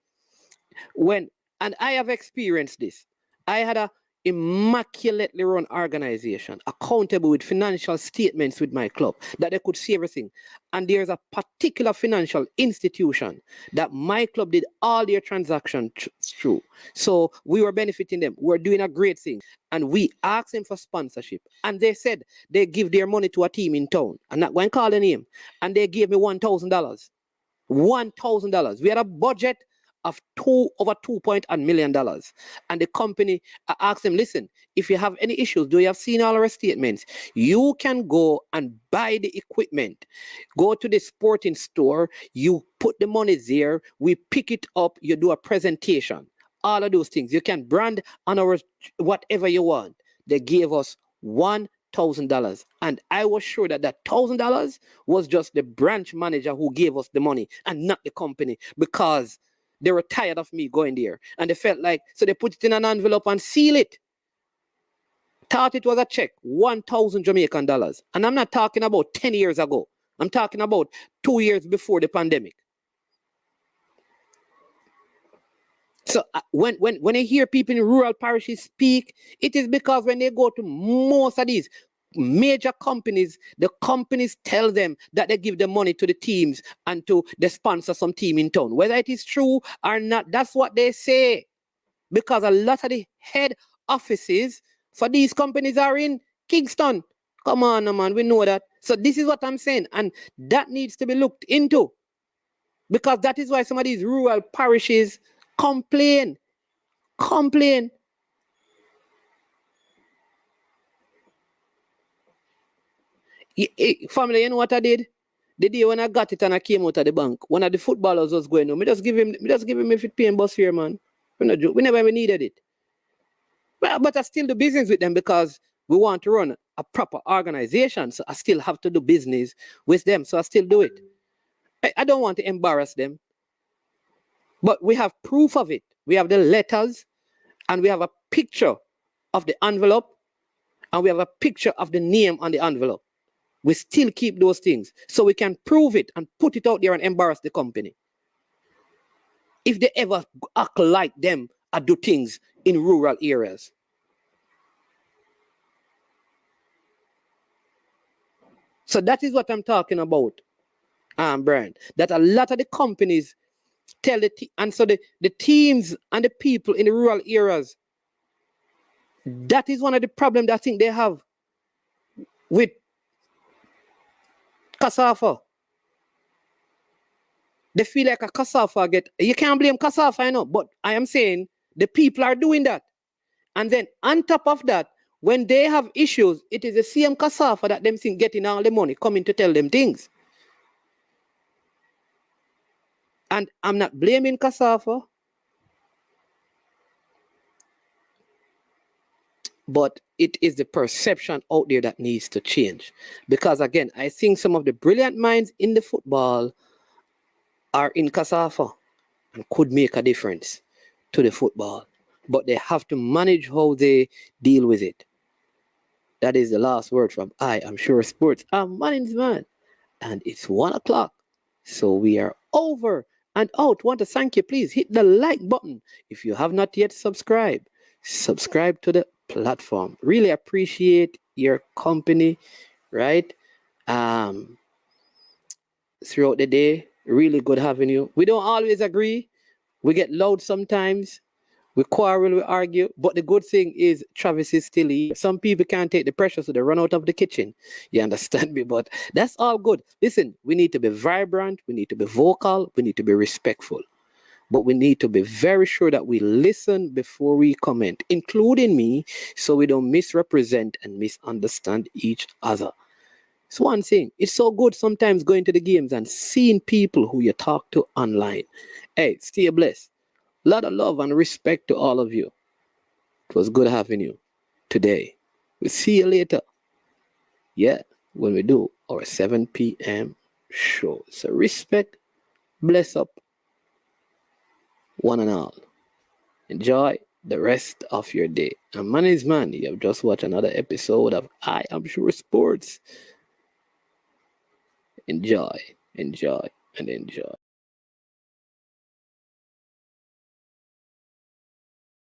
and I have experienced this. I had a immaculately run organization, accountable with financial statements with my club, that they could see everything. And there's a particular financial institution that my club did all their transactions through. So we were benefiting them. We're doing a great thing. And we asked them for sponsorship. And they said they give their money to a team in town. I'm not going to call the name. And they gave me $1,000. $1,000. We had a budget of over $2 million. And the company, I asked them, listen, if you have any issues, do you have seen all our statements? You can go and buy the equipment. Go to the sporting store, you put the money there, we pick it up, you do a presentation. All of those things. You can brand on our whatever you want. They gave us $1,000. And I was sure that that $1,000 was just the branch manager who gave us the money and not the company, because they were tired of me going there. And they felt like, so they put it in an envelope and seal it. Thought it was a check, 1,000 Jamaican dollars. And I'm not talking about 10 years ago. I'm talking about 2 years before the pandemic. So when I hear people in rural parishes speak, it is because when they go to most of these major companies, the companies tell them that they give the money to the teams and to the sponsor some team in town. Whether it is true or not, that's what they say. Because a lot of the head offices for these companies are in Kingston. Come on, man, we know that. So this is what I'm saying. And that needs to be looked into. Because that is why some of these rural parishes complain. Family, you know what I did? The day when I got it and I came out of the bank, one of the footballers was going on. Me just give him if it paying bus fare, man. We never even needed it. But I still do business with them because we want to run a proper organization, so I still have to do business with them, so I still do it. I don't want to embarrass them, but we have proof of it. We have the letters, and we have a picture of the envelope, and we have a picture of the name on the envelope. We still keep those things, so we can prove it and put it out there and embarrass the company. If they ever act like them or do things in rural areas. So that is what I'm talking about, Brian. That a lot of the companies tell and so the teams and the people in the rural areas, that is one of the problems that I think they have with Kasafa. They feel like a Kasafa you can't blame Kasafa, I know, but I am saying the people are doing that. And then on top of that, when they have issues, it is the same Kasafa that them think getting all the money, coming to tell them things. And I'm not blaming Kasafa, but it is the perception out there that needs to change. Because again, I think some of the brilliant minds in the football are in Kasafa and could make a difference to the football. But they have to manage how they deal with it. That is the last word from I Am Sure Sports. I'm Man's Man. And it's 1 o'clock. So we are over and out. Want to thank you. Please hit the like button. If you have not yet subscribed, subscribe to the platform. Really appreciate your company, right? Throughout the day. Really good having you. We don't always agree. We get loud sometimes. We quarrel, we argue, but the good thing is Travis is still here. Some people can't take the pressure, so they run out of the kitchen. You understand me? But that's all good. Listen, we need to be vibrant, we need to be vocal, we need to be respectful. But we need to be very sure that we listen before we comment, including me, so we don't misrepresent and misunderstand each other. It's one thing. It's so good sometimes going to the games and seeing people who you talk to online. Hey, stay blessed. A lot of love and respect to all of you. It was good having you today. We'll see you later. Yeah, when we do our 7 p.m. show. So respect, bless up, one and all. Enjoy the rest of your day. And my name is Man. You have just watched another episode of I Am Sure Sports. Enjoy, enjoy, and enjoy.